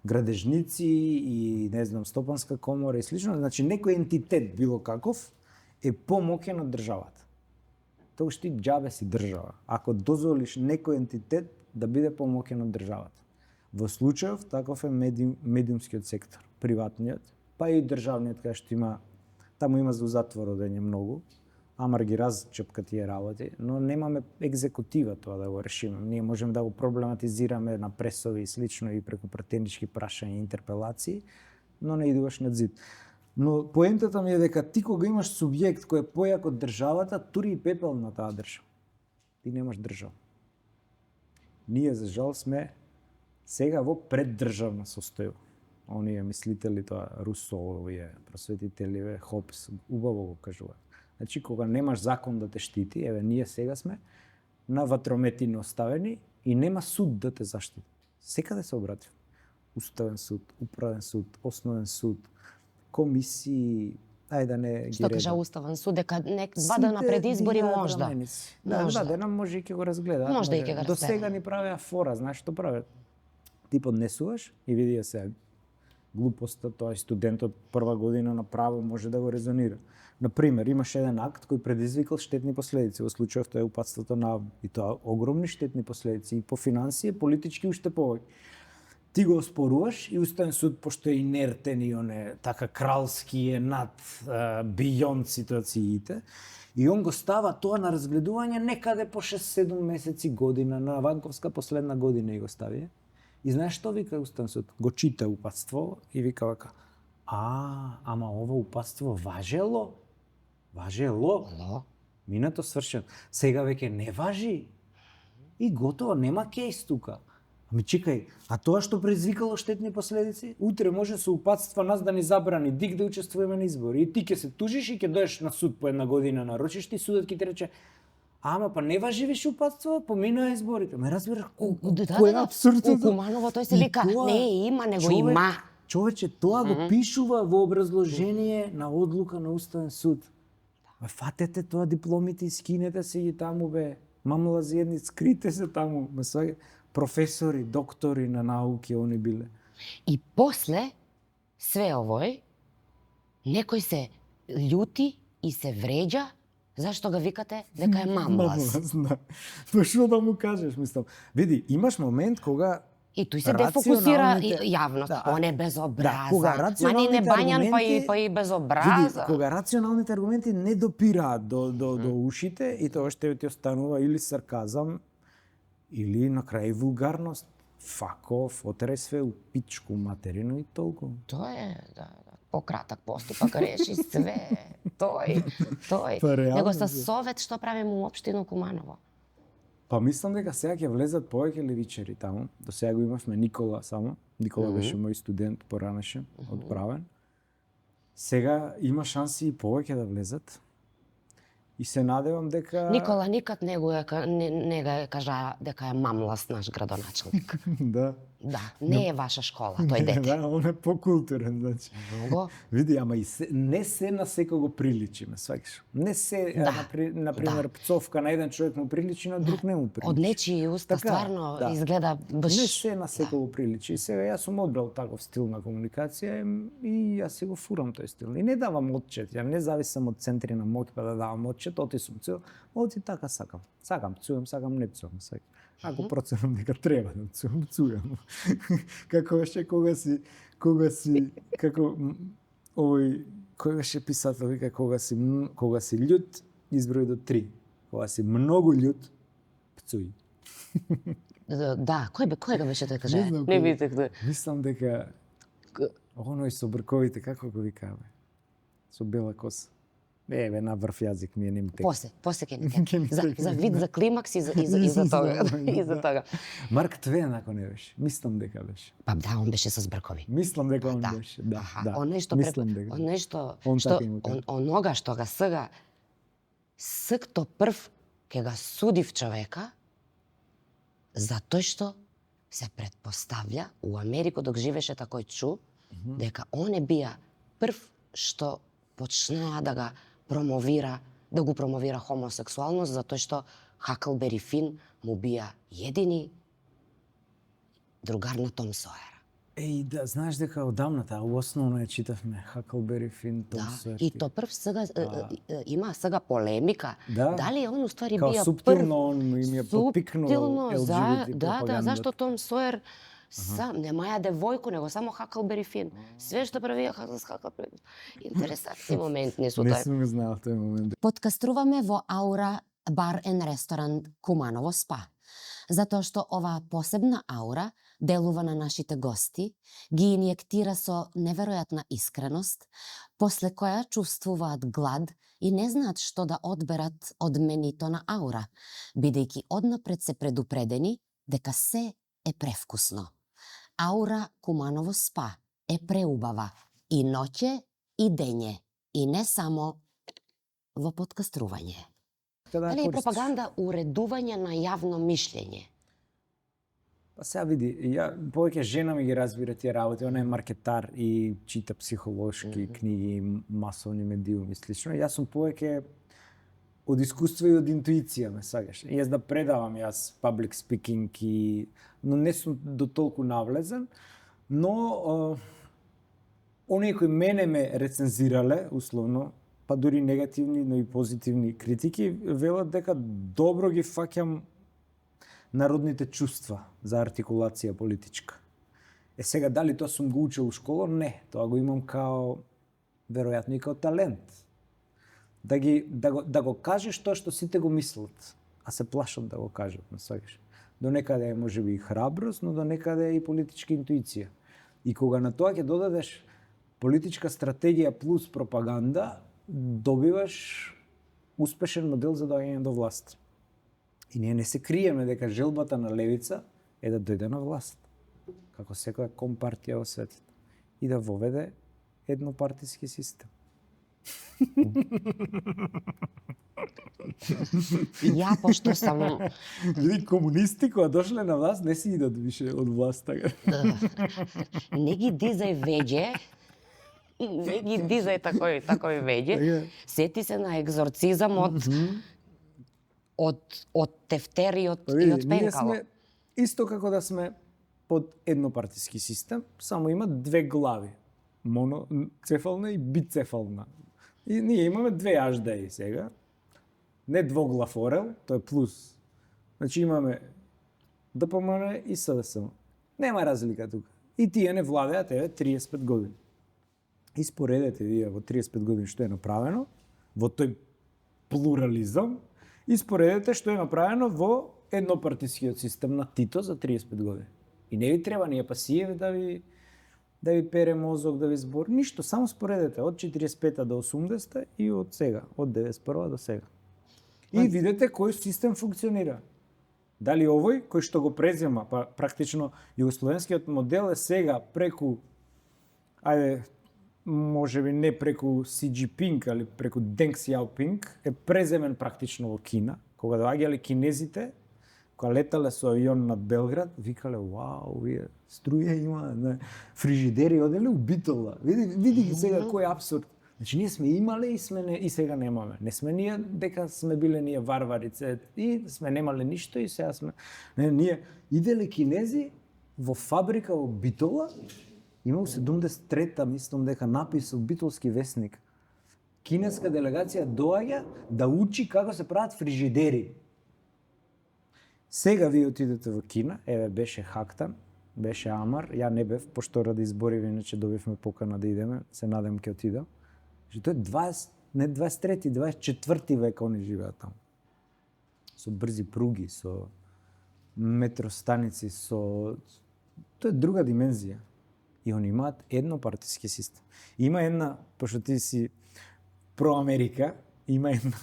[SPEAKER 2] градежници и не знам стопанска комора и слично, значи некој ентитет било каков е помоќен од државата. Тогаш ти џабе си држава, ако дозволиш некој ентитет да биде помоќен од државата. Во случајов таков е медиумскиот сектор, приватниот, па и државниот кај што има, таму има за затвор одење многу, амар ги разчепка тие работи, но немаме екзекутива тоа да го решиме. Ние можеме да го проблематизираме на пресови и слично и преку пратенички прашања и интерпелации, но не идуваш над зид. Но поентата ми е дека ти кога имаш субјект кој е појак од државата, тури и пепел на таа држава. Ти немаш држава. Ние, за жал, сме сега во преддржавна состојба. Оние мислители, тоа Русо, овие просветителиве, Хопс, убаво го кажуваат. Значи, кога немаш закон да те штити, еве, ние сега сме на ватрометини оставени и нема суд да те заштити. Секаде се обратив. Уставен суд, управен суд, основен суд, комисии, ајде да не ги
[SPEAKER 1] Што кажа Уставен суд, дека два дена пред избори можда.
[SPEAKER 2] Да, дена може и ќе го разгледа.
[SPEAKER 1] Можда и ќе го
[SPEAKER 2] До
[SPEAKER 1] разгледа.
[SPEAKER 2] сега ни правеа фора, знаеш што прават? Ти поднесуваш и види се глупоста, тоа и студентот прва година на право може да го резонира. Например, имаш еден акт кој предизвикал штетни последици, во случајов тоа е упатството на и тоа огромни штетни последици и по финансија, политички уште повеќе. Ти го оспоруваш и Уставен суд, пошто е инертен и он е така кралски, е над бијонд ситуациите, и он го става тоа на разгледување некаде по 6-7 месеци година, на Ванковска последна година и го стави. И знаеш што вика Уставен суд? Го чита упатство и вика вака: ама ова упатство важело? Важело? Минато свршено. Сега веќе не важи. И готово, нема кейс тука. Ами чекај, а тоа што предизвикало штетни последици, утре може со упатства нас да ни забрани дик да учествуваме на избори. И ти ќе се тужиш и ќе доеш на суд по една година на рочиште и судот ќе ти рече: ама па не важи више упатство, поминаа изборите. Ме разбираш кој е абсурдно?
[SPEAKER 1] У Куманово тој се вика, не има, него има.
[SPEAKER 2] Човече, тоа го пишува во образложение на одлука на Уставен суд. Фатете тоа дипломите и скинете се ги таму, бе. Мамлази едни, скрите се таму. Професори, доктори на науки, они биле.
[SPEAKER 1] И после све овој, некој се љути и се вреđа зашто ga викате дека е мамлаз.
[SPEAKER 2] Па што да му кажеш, мислам. Види, имаш момент кога
[SPEAKER 1] и тој се дефокусира јавност. Да, он е безобраза. Мани не бањан, па и безобраза.
[SPEAKER 2] Види, кога рационалните аргументи не допираат до ушите, и тоа што ти останува или сарказам, или на крај вулгарност. Факов, отерај све у пичку материну и толку.
[SPEAKER 1] Тоа е, да, пократак поступак, реши све. Тој.
[SPEAKER 2] Па,
[SPEAKER 1] Него со совет што правиме у општина Куманово.
[SPEAKER 2] Па мислам дека сега ќе влезат повеќе левичари таму. До сега го имавме Никола само. Никола беше мој студент поранеше, одправен. Сега има шанси и повеќе да влезат. И се надевам дека
[SPEAKER 1] Никола никад не го кажа дека е мамлас наш градоначелник.
[SPEAKER 2] да.
[SPEAKER 1] Да, не е ваша школа, тој дете.
[SPEAKER 2] Да, он е покултурен, значи.
[SPEAKER 1] Многу.
[SPEAKER 2] Види, ама и не се на секого приличи, ме сваќаш. Не се, на пример, пцовка на еден човек му приличи, на друг не му приличи.
[SPEAKER 1] Од нечии уста
[SPEAKER 2] Така,
[SPEAKER 1] стварно
[SPEAKER 2] да.
[SPEAKER 1] изгледа баш.
[SPEAKER 2] Не се на секого приличи. И сега јас сум одбрал таков стил на комуникација и јас си го фурам тој стил. И не давам отчет, ја не зависам од центри на моќ па да давам отчет, оти сум цел, оти така сакам. Сакам пцувам, сакам не пцувам, сакам. Ако проценам дека треба да пцувам, пцувам. Како беше кога си како овој кој беше писател вика кога си љут изброј до 3. Кога си многу љут пцуј.
[SPEAKER 1] Да, кој го беше тој каже?
[SPEAKER 2] Не знам
[SPEAKER 1] Не
[SPEAKER 2] кој.
[SPEAKER 1] видев да.
[SPEAKER 2] Мислам дека оној со брковите како го викаме? Со бела коса. Еве на врв јазик ми е нем тек.
[SPEAKER 1] После ќе ни
[SPEAKER 2] Ќе ни
[SPEAKER 1] тек.
[SPEAKER 2] тек.
[SPEAKER 1] За вид, за климакс и за тога. И за тога.
[SPEAKER 2] Марк Твен ако не беше. Мислам дека беше.
[SPEAKER 1] Па да, он беше со збркови.
[SPEAKER 2] Мислам дека он
[SPEAKER 1] Да.
[SPEAKER 2] беше. Да,
[SPEAKER 1] Аха,
[SPEAKER 2] да.
[SPEAKER 1] оној што
[SPEAKER 2] Мислам дека.
[SPEAKER 1] оној што
[SPEAKER 2] Он
[SPEAKER 1] што
[SPEAKER 2] така има кажа.
[SPEAKER 1] онога што га сега сыкто прв ќе га суди в човека затоа што се претпоставља у Америка док живеше такој чу дека он е бија прв што почнаа да го промовира хомосексуалност затоа што Хаклбери Фин му бија едини другар на Том Соер.
[SPEAKER 2] Еј, да, знаеш дека одамна таа основно ја читавме Хаклбери Фин, Том
[SPEAKER 1] Да,
[SPEAKER 2] Сойер.
[SPEAKER 1] и то прв сега има сега полемика.
[SPEAKER 2] Да.
[SPEAKER 1] Дали он уствари
[SPEAKER 2] Као
[SPEAKER 1] бија
[SPEAKER 2] суптилно он им ја потпикнул
[SPEAKER 1] Суптилно,
[SPEAKER 2] LGBT
[SPEAKER 1] да,
[SPEAKER 2] пропагандата.
[SPEAKER 1] зашто Том Соер нема ја девојку, него само Хаклбери Фин. Све што правија Хаклбери. Интересантни моменти су
[SPEAKER 2] Не
[SPEAKER 1] тој.
[SPEAKER 2] сум го знаел тој момент.
[SPEAKER 1] Подкаструваме во Аура бар ен ресторант Куманово спа. Затоа што оваа посебна аура делува на нашите гости, ги инјектира со неверојатна искреност, после која чувствуваат глад и не знаат што да одберат од менито на аура, бидејќи однапред се предупредени дека се е превкусно. Аура Куманово спа е преубава и ноќе и дење, и не само во подкастрување. Дали е пропаганда уредување на јавно мишлење?
[SPEAKER 2] Па сега види, повеќе жена ми ги разбира тие работи, она е маркетар и чита психолошки книги, масовни медиуми и слично. Јас сум повеќе од искуство и од интуиција, ме сагаш. Јас да предавам public speaking но не сум до толку навлезен, но оние кои мене ме рецензирале, условно, па дури негативни, но и позитивни критики, велат дека добро ги фаќам народните чувства за артикулација политичка. Сега, дали тоа сум го учил у школа? Не. Тоа го имам као, веројатно и као талент. Да го кажеш тоа што сите го мислат, а се плашат да го кажат, не сваќаш. До некаде е можеби и храброст, но до некаде е и политичка интуиција. И кога на тоа ќе додадеш политичка стратегија плюс пропаганда, добиваш успешен модел за доаѓање до власт. И ние не се криеме дека желбата на левица е да дојде на власт, како секоја компартија во светот, и да воведе еднопартиски систем.
[SPEAKER 1] Ја пошто сам
[SPEAKER 2] Види, комунисти кога дошле на власт не си идат више од власт така.
[SPEAKER 1] не ги дизај веќе, не ги дизај такој веќе. Сети се на екзорцизам од тефтериот и од
[SPEAKER 2] Ние
[SPEAKER 1] пенкало.
[SPEAKER 2] сме исто како да сме под еднопартиски систем, само има две глави. Моноцефална и бицефална. И ние имаме две аждаи сега. Не двоглав орел, тоа е плюс. Значи имаме ДПМН и СДСМ. Нема разлика тука. И тие не владеат 35 години. И споредете вие во 35 години што е направено во тој плурализам и споредете што е направено во еднопартискиот систем на Тито за 35 години. И не ви треба ни Пасиев да ви пере мозок, да ви збор, ништо, само споредете од 45-та до 80-та и од сега, од 91-та до сега. И видете кој систем функционира. Дали овој кој што го презема, па практично југословенскиот модел е сега преку, ајде, може би не преку Си Џинпинг, али преку Денг Сјаопинг, е преземен практично во Кина. Кога доаѓале кинезите, кога летале со авион над Белград, викале, вау, вие струја има, не, фрижидери оделе у Битола. Види сега кој апсурд. Значи ние сме имале и сега немаме. Не сме ние дека сме биле ние варварице и сме немале ништо и сега сме. Не, ние иделе кинези во фабрика во Битола, имал 73-та, мислам дека написал битолски весник. Кинеска делегација доаѓа да учи како се прават фрижидери. Сега вие отидете во Кина, еве беше Хактан, беше Амар, ја не бев, пошто ради избориви, иначе добивме покана да идеме, се надам ќе отидам. Тоа е 20, не 23, 24 век они живеат таму. Со брзи пруги, со метростаници, со... Тоа е друга димензија. И они имаат еднопартиски систем. Има една, пошто ти си про-Америка, има една...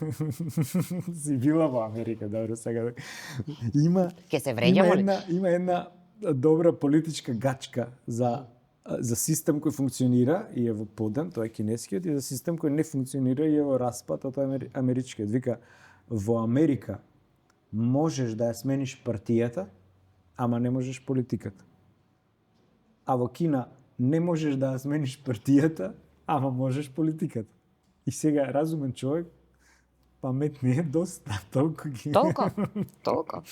[SPEAKER 2] си била во Америка, добро, сега...
[SPEAKER 1] Ке се вреѓаме ли?
[SPEAKER 2] Има една добра политичка гачка за систем кој функционира и е во подем, тоа е кинескиот, и за систем кој не функционира и е во распад, тоа е америчкиот. Вика, во Америка можеш да ја смениш партијата, ама не можеш политиката. А во Кина не можеш да ја смениш партијата, ама можеш политиката. И сега разумен човек, паметни е доста, толку ги...
[SPEAKER 1] Толку.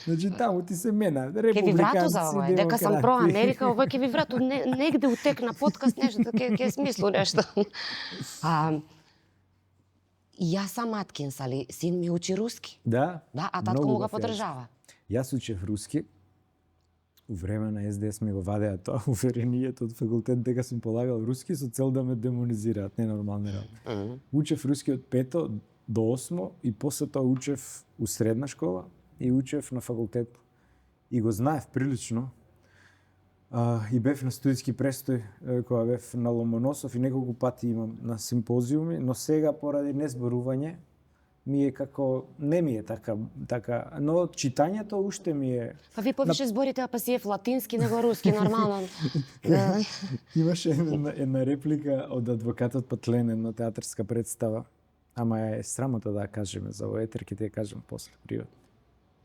[SPEAKER 2] Значи таму ти се мена, републиканци,
[SPEAKER 1] Ке ви врату за ова, дека сам
[SPEAKER 2] демократи.
[SPEAKER 1] про Америка, ова ќе ви врату негде утекна подкаст, нешто, ке смислу нешто. Јас сам Аткинс, али син ми учи руски.
[SPEAKER 2] Да?
[SPEAKER 1] Да, а татко
[SPEAKER 2] многу
[SPEAKER 1] му го
[SPEAKER 2] убав
[SPEAKER 1] подржава.
[SPEAKER 2] Јас учев руски. У време на СДС ми го вадеа тоа уверението од факултет дека сум полагал руски со цел да ме демонизираат, ненормални работи. Учев руски од 5 до 8 и после тоа учев у средна школа и учев на факултет. И го знаев прилично. И бев на студиски престој кога бев на Ломоносов и неколку пати имам на симпозиуми, но сега поради незборување ми е како не ми е така, но читањето уште ми е.
[SPEAKER 1] Па ви повише зборите, а па си е латински него руски нормално.
[SPEAKER 2] Имаше една реплика од адвокатот Патлен, една театарска представа, ама е срамота да ја кажеме за овој етер, ќе ти ја кажем после приватно.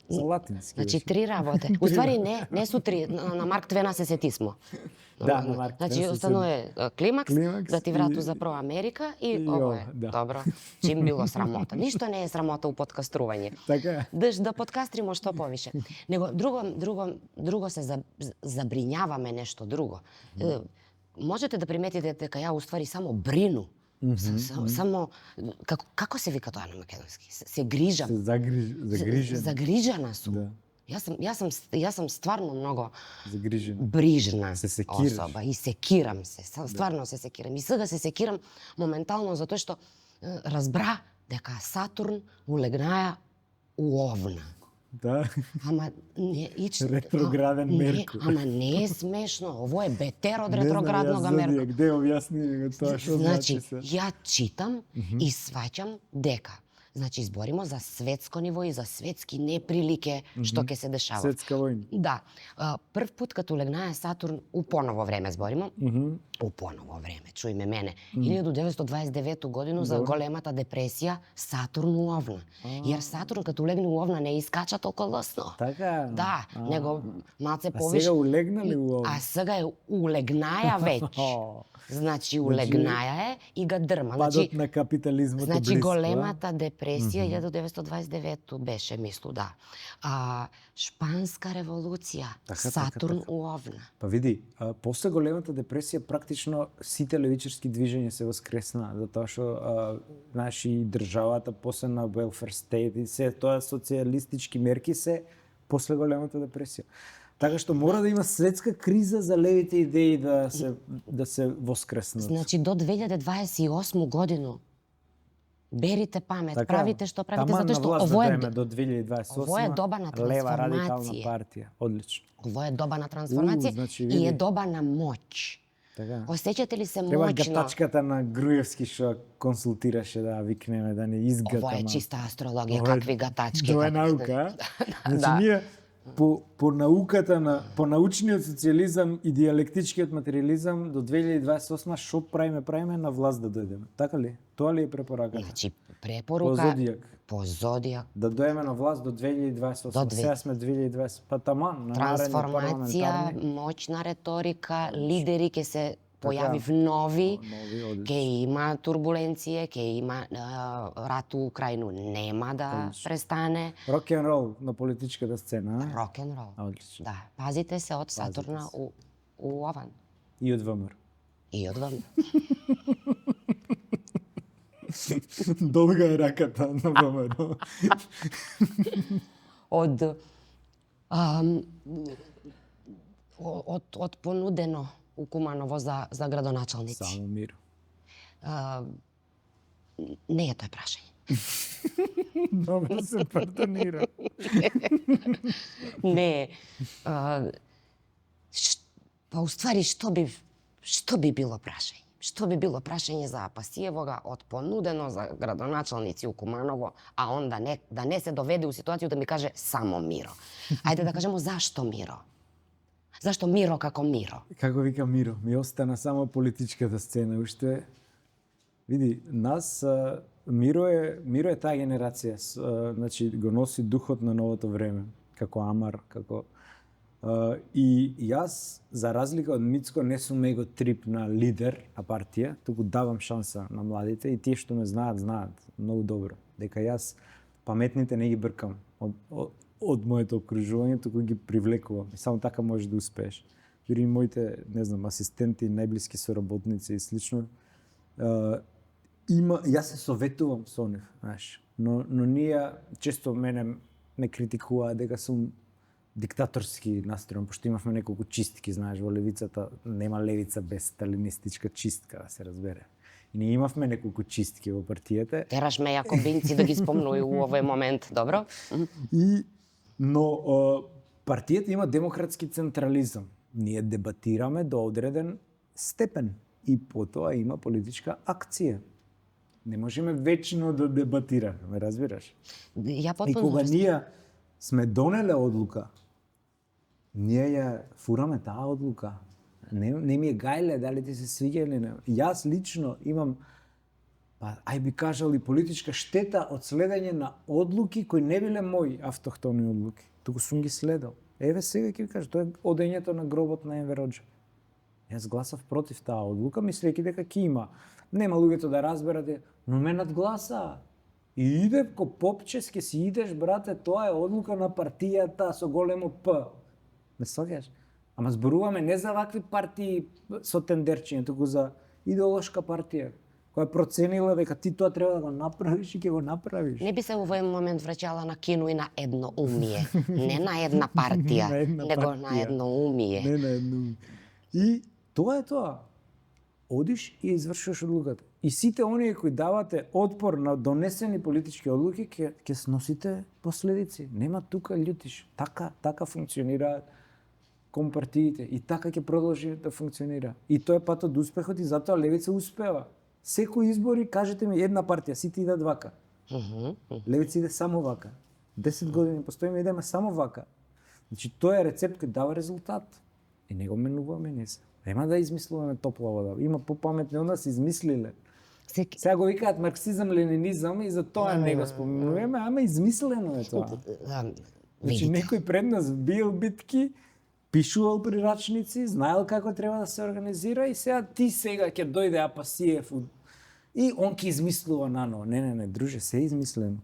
[SPEAKER 2] За латински.
[SPEAKER 1] Значи 3 работи. Уствари не су 3, на Марк Твена се сетисмо.
[SPEAKER 2] Да, на Марк Твен.
[SPEAKER 1] Значи останува климакс, да ти врату за Про Америка и ово е.
[SPEAKER 2] Да.
[SPEAKER 1] Добро. Чим било срамота. Ништо не е срамота у подкастрување.
[SPEAKER 2] Така.
[SPEAKER 1] Да подкастримо што повише. Него друго се забринјаваме нешто друго. Можете да приметите дека ја уствари само брину. Само како се вика тоа на македонски? Се грижам.
[SPEAKER 2] Загрижен.
[SPEAKER 1] Загрижена сум.
[SPEAKER 2] Да.
[SPEAKER 1] Јас сум стварно многу
[SPEAKER 2] Загрижен.
[SPEAKER 1] брижна
[SPEAKER 2] Се секираш.
[SPEAKER 1] особа и секирам се. Стварно се секирам. И сега се секирам моментално затоа што разбра дека Сатурн улегнаја у Овна.
[SPEAKER 2] Да.
[SPEAKER 1] Ама не
[SPEAKER 2] Ретрограден Меркур.
[SPEAKER 1] Ама не е смешно. Ово е бетер од ретрограднога Меркур.
[SPEAKER 2] Где објасни тоа што
[SPEAKER 1] Значи,
[SPEAKER 2] се?
[SPEAKER 1] ја читам и сваќам дека зборимо за светско ниво и за светски неприлике што ќе се дешава.
[SPEAKER 2] Светска војна.
[SPEAKER 1] Да. Прв пат като легнаја Сатурн у поново време зборимо. У поново време, чуј ме мене. 1929 годину за големата депресија Сатурн у Овна. Јер Сатурн като легне у Овна не искача толку лесно.
[SPEAKER 2] Така?
[SPEAKER 1] Да, него малце
[SPEAKER 2] А
[SPEAKER 1] повише.
[SPEAKER 2] сега улегнали у Овна?
[SPEAKER 1] А сега е улегнаја веќе. Значи улегнаја е и га дрма.
[SPEAKER 2] Падот на капитализмот
[SPEAKER 1] Значи
[SPEAKER 2] близко,
[SPEAKER 1] големата депресија 1929 беше, мислу, да. Шпанска револуција, Сатурн у Овна.
[SPEAKER 2] Па види, после големата депресија практично сите левичарски движења се воскресна, затоа што знаеш и државата после на welfare state и се тоа социјалистички мерки се после големата депресија. Така што мора да има светска криза за левите идеи да се воскреснат.
[SPEAKER 1] Значи до 2028 годину берите памет,
[SPEAKER 2] така,
[SPEAKER 1] правите што правите, затоа што
[SPEAKER 2] до 2028
[SPEAKER 1] ово е доба на
[SPEAKER 2] лева радикална
[SPEAKER 1] трансформација.
[SPEAKER 2] партија. Одлично.
[SPEAKER 1] Ово е доба на трансформација
[SPEAKER 2] значи,
[SPEAKER 1] и
[SPEAKER 2] види.
[SPEAKER 1] е доба на моќ.
[SPEAKER 2] Така.
[SPEAKER 1] Осеќате ли се
[SPEAKER 2] Треба
[SPEAKER 1] моќно?
[SPEAKER 2] гатачката на Груевски што консултираше да викнеме да не изгатаме.
[SPEAKER 1] Ова е чиста астрологија,
[SPEAKER 2] Ова е-
[SPEAKER 1] какви гатачки.
[SPEAKER 2] Тоа е
[SPEAKER 1] какви-
[SPEAKER 2] наука, а? Значи
[SPEAKER 1] Да.
[SPEAKER 2] ние по науката по научниот социјализам и дијалектичкиот материјализам до 2028 што правиме на власт да дојдеме. Така ли? Тоа ли е препораката?
[SPEAKER 1] Значи,
[SPEAKER 2] По
[SPEAKER 1] препорука
[SPEAKER 2] зодијак.
[SPEAKER 1] по зодијак,
[SPEAKER 2] Да дојдеме на власт до 2028.
[SPEAKER 1] До две-
[SPEAKER 2] Сега сме 2020. Па таман, на наредни
[SPEAKER 1] трансформација,
[SPEAKER 2] парламентарни.
[SPEAKER 1] моćна реторика, лидери ќе се
[SPEAKER 2] Така.
[SPEAKER 1] појави нови,
[SPEAKER 2] Нови, одлично.
[SPEAKER 1] ќе има турбуленcije, ќе има рат у Украину, нема да
[SPEAKER 2] Одлично.
[SPEAKER 1] престане.
[SPEAKER 2] Рок н рол на политичката сцена, а?
[SPEAKER 1] Рок н рол.
[SPEAKER 2] Одлично.
[SPEAKER 1] Да, пазите се од Сатурна
[SPEAKER 2] се.
[SPEAKER 1] у Ован
[SPEAKER 2] И од ВМРО.
[SPEAKER 1] и од Ован.
[SPEAKER 2] Долга е раката на ВМРО.
[SPEAKER 1] Од понудено у Куманово за градоначалници.
[SPEAKER 2] Само мир.
[SPEAKER 1] Не е тоа прашање.
[SPEAKER 2] Добро се пардонира.
[SPEAKER 1] Не. Па уствари што би било прашање? Што би било прашање за Апасиевога од понудено за градоначалници у Куманово, а он да не се доведе у ситуација да ми каже само Миро. Ајде да кажемо зашто Миро? Зашто Миро како Миро?
[SPEAKER 2] Како вика Миро, ми остана само политичката сцена. Уште, види, нас, Миро е таа генерација, значи го носи духот на новото време, како Амар, како... И јас, за разлика од Мицко, не сум его трип на лидер на партија, туку давам шанса на младите и тие што ме знаат многу добро. Дека јас паметните не ги бркам од моето окружување, туку ги привлекувам. И само така можеш да успееш. Дури и моите, не знам, асистенти, најблиски соработници и слично, јас се советувам со нив, знаеш. Но ние често мене ме критикуваат дека сум диктаторски настроен, пошто имавме неколку чистки, знаеш, во левицата нема левица без сталинистичка чистка, да се разбере. И ние имавме неколку чистки во партијата.
[SPEAKER 1] Тераш ме јакобинци да ги спомнуј у овој момент, добро?
[SPEAKER 2] Но партијата има демократски централизам. Ние дебатираме до одреден степен и потоа има политичка акција. Не можеме вечно да дебатираме, ме разбираш?
[SPEAKER 1] Ја
[SPEAKER 2] И
[SPEAKER 1] потпуно
[SPEAKER 2] кога ние сме донеле одлука, ние ја фураме таа одлука. Не ми е гајле дали ти се свиѓа или не. Јас лично имам, ај би кажал, и политичка штета од следење на одлуки кои не биле мои автохтони одлуки. Туку сум ги следел. Еве сега ќе ви кажам, тоа е одењето на гробот на Енвер Роџа. Јас гласав против таа одлука, мислејќи дека ќе има. Нема луѓето да разберат, но ме надгласа. И иде ко попчес, ке си идеш, брате, тоа е одлука на партијата со големо П. Ме сваќаш? Ама зборуваме не за вакви партии со тендерчиња, туку за идеолошка партија, која проценила дека ти тоа треба да го направиш и ќе го направиш.
[SPEAKER 1] Не би се во овој момент враќала на кино и на едно умие. Не на една партија,
[SPEAKER 2] На една
[SPEAKER 1] него
[SPEAKER 2] партија.
[SPEAKER 1] на едно умие.
[SPEAKER 2] Не на едно. И тоа е тоа. Одиш и извршуваш одлуката. И сите оние кои давате отпор на донесени политички одлуки ќе сносите последици. Нема тука љутиш. Така функционираат компартиите и така ќе продолжи да функционира. И тоа е патот до успехот и затоа левица успева. Секој избори, кажете ми една партија, сите идат вака. Левица иде само вака. 10 години постоиме, идеме само вака. Значи тоа е рецепт кој дава резултат. И не го менуваме не се. Нема да измислуваме топла вода. Има попаметни од нас измислиле. Сега го викаат марксизам, ленинизам и за тоа не го спомнуваме, ама измислено е тоа. Значи некој пред нас бил битки, пишувал прирачници, знаел како треба да се организира и сега ќе дојде Апасиев и он ќе измислува наново. Не, друже, се е измислено.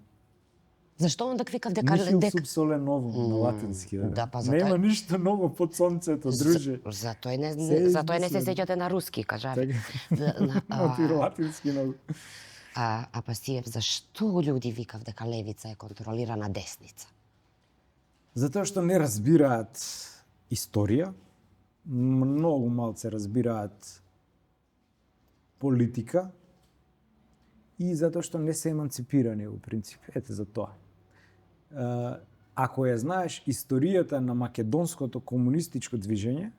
[SPEAKER 1] Зашто он викав дека
[SPEAKER 2] Нихил sub sole novum на латински,
[SPEAKER 1] да, па
[SPEAKER 2] нема ништо ново под сонцето, друже.
[SPEAKER 1] Затоа не се сеќате на руски, кажави.
[SPEAKER 2] На латински ново.
[SPEAKER 1] Апасиев, зашто луѓе викав дека левица е контролирана десница?
[SPEAKER 2] Затоа што не разбираат историја, многу малце разбираат политика и затоа што не се еманципирани во принцип. Ете за тоа. Ако ја знаеш историјата на македонското комунистичко движење,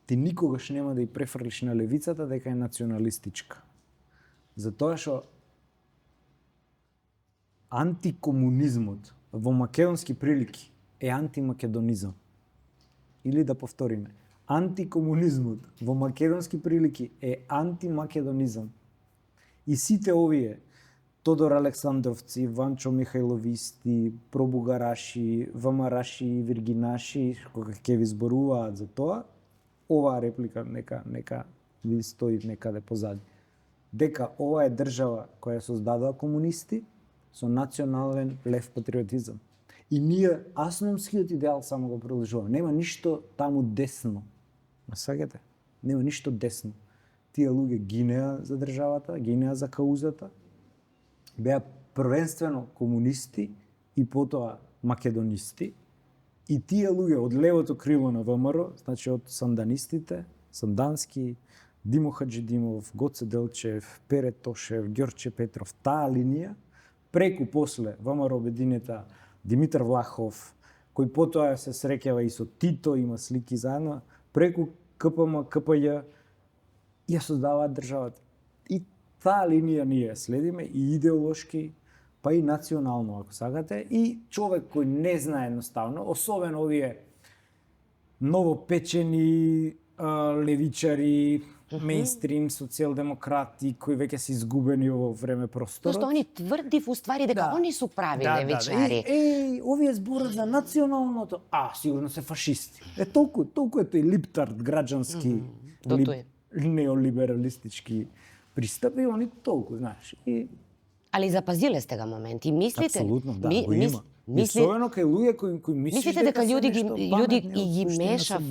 [SPEAKER 2] ти никогаш нема да ја префрлиш на левицата дека е националистичка. Затоа што антикомунизмот во македонски прилики е антимакедонизам. Или да повториме, антикомунизмот во македонски прилики е антимакедонизам. И сите овие Тодор Александровци, Ванчо Михајловисти, пробугараши, вамараши, виргинаши, кога ќе ви зборуваат за тоа, оваа реплика нека ви стои некаде позади. Дека ова е држава која создадоа комунисти со национален лев патриотизам. И ние асномскиот идеал само го продолжуваме. Нема ништо таму десно. Ма саѓате? Нема ништо десно. Тие луѓе гинеа за државата, гинеа за каузата, беа првенствено комунисти и потоа македонисти. И тие луѓе од левото крило на ВМРО, значи од санданистите, Сандански, Димо Хаджидимов, Гоце Делчев, Пере Тошев, Ѓорче Петров, таа линија, преку после ВМРО обединета Димитар Влахов, кој потоа се среќава и со Тито, има слики заедно, преку КПМ, КПЈ, ја создаваат државата. И таа линија ние следиме и идеолошки, па и национално, ако сакате, и човек кој не знае едноставно, особено овие новопечени левичари, мејнстрим, социјалдемократи, кои веќе се изгубени во време просторот.
[SPEAKER 1] Зашто они тврди в уствари дека они су прави левичари.
[SPEAKER 2] Овие зборат за националното, сигурно се фашисти. Толку е тој липтард граѓански, неолибералистички пристапи, они толку, знаеш.
[SPEAKER 1] Али запазиле сте го момент и мислите...
[SPEAKER 2] Апсолутно, да, го има. Особено кај луѓе кои мислиш
[SPEAKER 1] дека луѓе ги
[SPEAKER 2] меша.
[SPEAKER 1] мешав...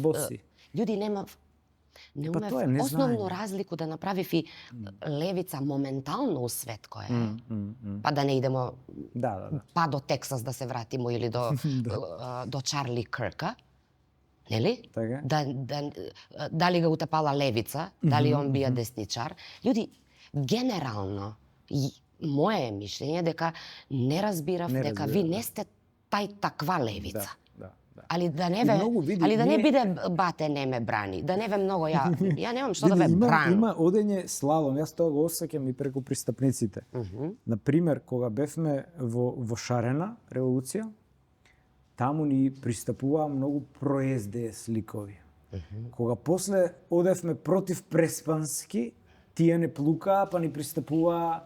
[SPEAKER 1] Луѓе нема основно разлику да направи левица моментално у свет која е. Па да не идемо па до Тексас да се вратимо или до Чарли Кирка. Нели? Дали го утепала левица, дали он бија десничар. Луѓе, генерално, моje мишлење дека не разбирав дека ви не сте таква левица. Али да не биде бате не ме брани, да не ве многу ја немам што да ве брани.
[SPEAKER 2] Има одење слалом, јас тоа го осеќам и преку пристапниците. На пример, кога бевме во Шарена револуција, таму ни пристапуваа многу про-СДС ликови. Кога после одевме против Преспански, тие не плукаа, па ни пристапуваа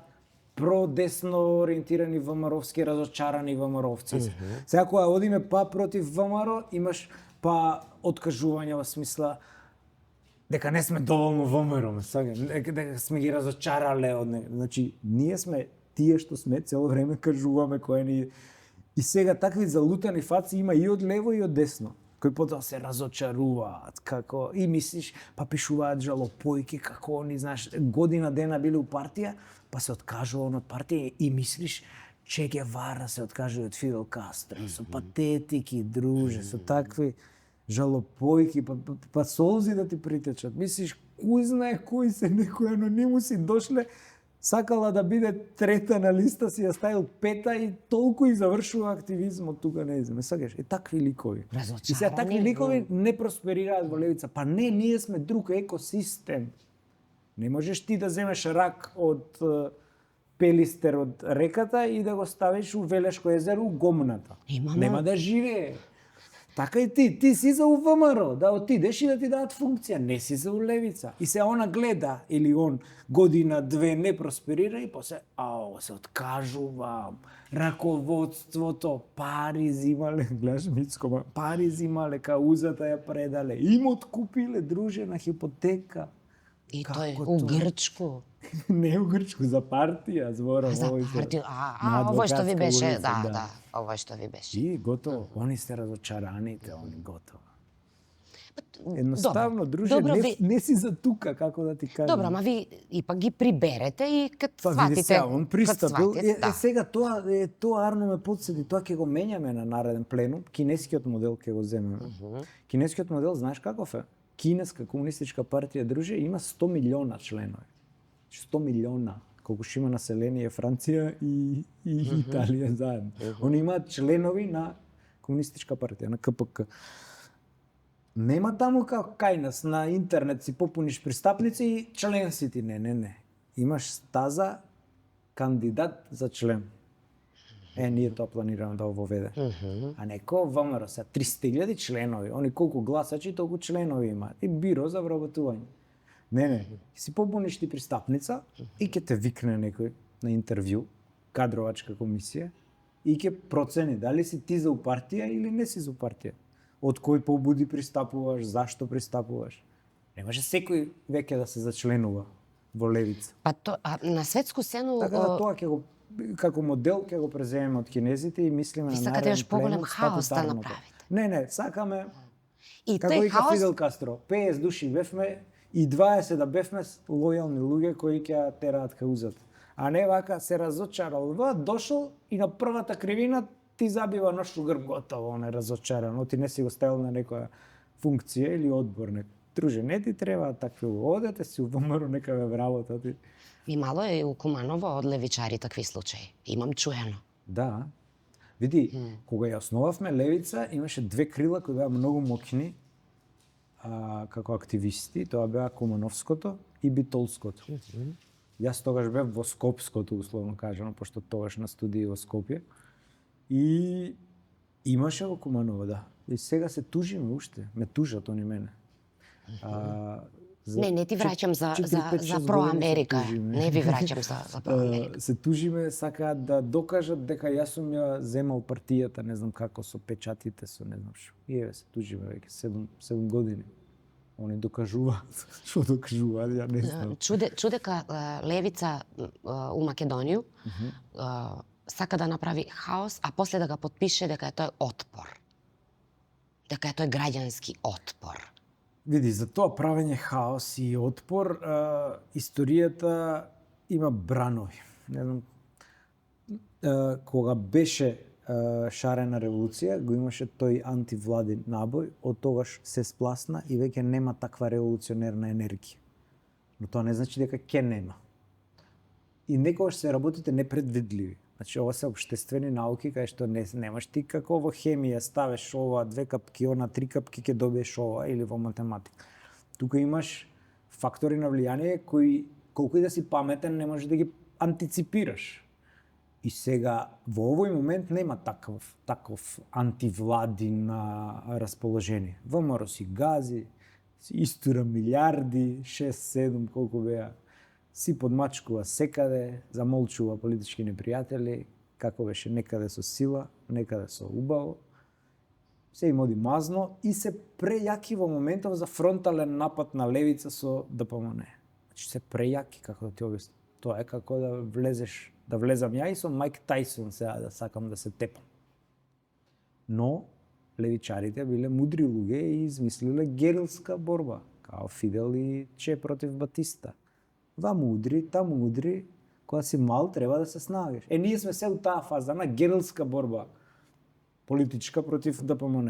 [SPEAKER 2] про-десно ориентирани ВМРО-вски, разочарани ВМРО-вци. Сега кога одиме па против ВМРО, имаш па откажување во смисла дека не сме доволно ВМРО, дека сме ги разочарале од него. Значи, ние сме тие што сме цело време кажуваме кои ни... И сега такви залутани фаци има и од лево и од десно, кои потоа се разочаруваат, како и мислиш, па пишуваат жалопојки како они, знаеш, година дена биле у партија, па се откажува од партија и мислиш Че Гевара се откажува од Фидел Кастро, со патетики, друже, со такви жалопојки, па солзи да ти притечат. Мислиш, кој знае кои се некои анонимуси дошле, сакала да биде трета на листа, си ја ставил пета и толку и завршува активизмот тука, не знам. Сакаш, такви ликови. И сега такви ликови не просперираат во левица. Па не, ние сме друг екосистем. Не можеш ти да земеш рак од пелистер од реката и да го ставиш у Велешко езеро у гомната. Нема да живее. Така и ти си за ВМРО, да отидеш и да ти дадат функција, не си за левица. И се она гледа, или он година, две не просперира и после, се откажувам, раководството, пари зимале, гледаш Мицко, пари зимале, каузата ја предале, имот купиле, друже, на хипотека.
[SPEAKER 1] И тој у Грчку.
[SPEAKER 2] Не у Грчку, за партија, зборам.
[SPEAKER 1] За партија, овој што ви беше, да, овој што ви беше.
[SPEAKER 2] И готово, они сте разочараните, они готово. Едноставно, друже, не си за тука, како да ти кажам.
[SPEAKER 1] Добро, ама ви ипак ги приберете и кад сватите.
[SPEAKER 2] Па види сега, он пристапил. Сега тоа Арно ме подсети, тоа ќе го менјаме на нареден пленум, кинескиот модел ќе го земеме. Кинескиот модел, знаеш каков е? Кинеска комунистичка партија, друже, има 100 милиона членови. 100 милиона, колку што има население Франција и Италија заедно. Они имаат членови на комунистичка партија, на КПК. Нема таму како кај нас на интернет си попуниш пристапници и член си ти. Не. Имаш стаза кандидат за член. Ние тоа планираме да ововеде. А неко ВМРО се 300.000 членови. Они колку гласачи, толку членови имаат. И биро за вработување. Не. Си попуниш ти пристапница и ќе те викне некој на интервју, кадровачка комисија, и ќе процени дали си ти за партија или не си за партија. Од кој побуди пристапуваш, зашто пристапуваш. Не може секој веќе да се зачленува во левица.
[SPEAKER 1] На светску сцену
[SPEAKER 2] Така да тоа ќе го како модел ќе го преземеме од кинезите и мислиме на
[SPEAKER 1] сакате још поголем хаос да направите.
[SPEAKER 2] Не, сакаме
[SPEAKER 1] и
[SPEAKER 2] како
[SPEAKER 1] тој
[SPEAKER 2] вика Фидел Кастро, 50 души бевме и 20 да бевме лојални луѓе кои ќе тераат каузата. А не вака се разочарал, дошол и на првата кривина ти забива нош у грб, готово, он е разочаран, ти не си го ставил на некоја функција или одбор. Друже, не ти треба такви одете си у ВМРО, нека ве вработа ти.
[SPEAKER 1] Имало е у Куманово од левичари такви случаи. Имам чуено.
[SPEAKER 2] Да. Види, кога ја основавме левица, имаше две крила кои беа многу моќни како активисти. Тоа беа Кумановското и Битолското. Јас тогаш бев во Скопското, условно кажано, пошто тогаш на студии во Скопје. И имаше во Куманово, да. И сега се тужиме уште. Ме тужат они мене.
[SPEAKER 1] Не ти враќам за проамерика. Не ви враќам за проамерика.
[SPEAKER 2] Се тужиме, сакаат да докажат дека јас сум ја земал партијата, не знам како, со печатите, со не знам што. И еве се тужиме веќе 7 години. Они докажуваат. Што докажуваат, ја не знам.
[SPEAKER 1] Чудека левица у Македонија сака да направи хаос, а после да го потпише дека тоа е отпор. Дека тоа е граѓански отпор.
[SPEAKER 2] Види, за тоа правење хаос и отпор, историјата има бранови. Не знам, кога беше шарена револуција, го имаше тој антивладин набој, од тогаш се спласна и веќе нема таква револуционерна енергија. Но тоа не значи дека ќе нема. И некогаш се работите непредвидливи. Значи, ова се општествени науки, кај што немаш ти како во хемија ставиш ова 2 капки, она 3 капки ќе добиеш ова, или во математика. Тука имаш фактори на влијание кои, колку и да си паметен, не можеш да ги антиципираш. И сега, во овој момент нема таков антивладин расположение. ВМРО си гази, си истура милиарди, 6-7, колку беа, си подмачкува секаде, замолчува политички непријатели, како беше некаде со сила, некаде со убаво. Се им оди мазно и се прејаки во моментов за фронтален напад на левица со ДПМН. Значи се прејаки, како да ти објаснам. Тоа е како да влезам ја и со Майк Тайсон сега да сакам да се тепам. Но левичарите биле мудри луѓе и измислиле герилска борба, као Фидел и Че против Батиста. Ва мудри, та мудри, кога си мал треба да се снаѓаш. Ние сме се у таа фаза на герилска борба политичка против ДПМН.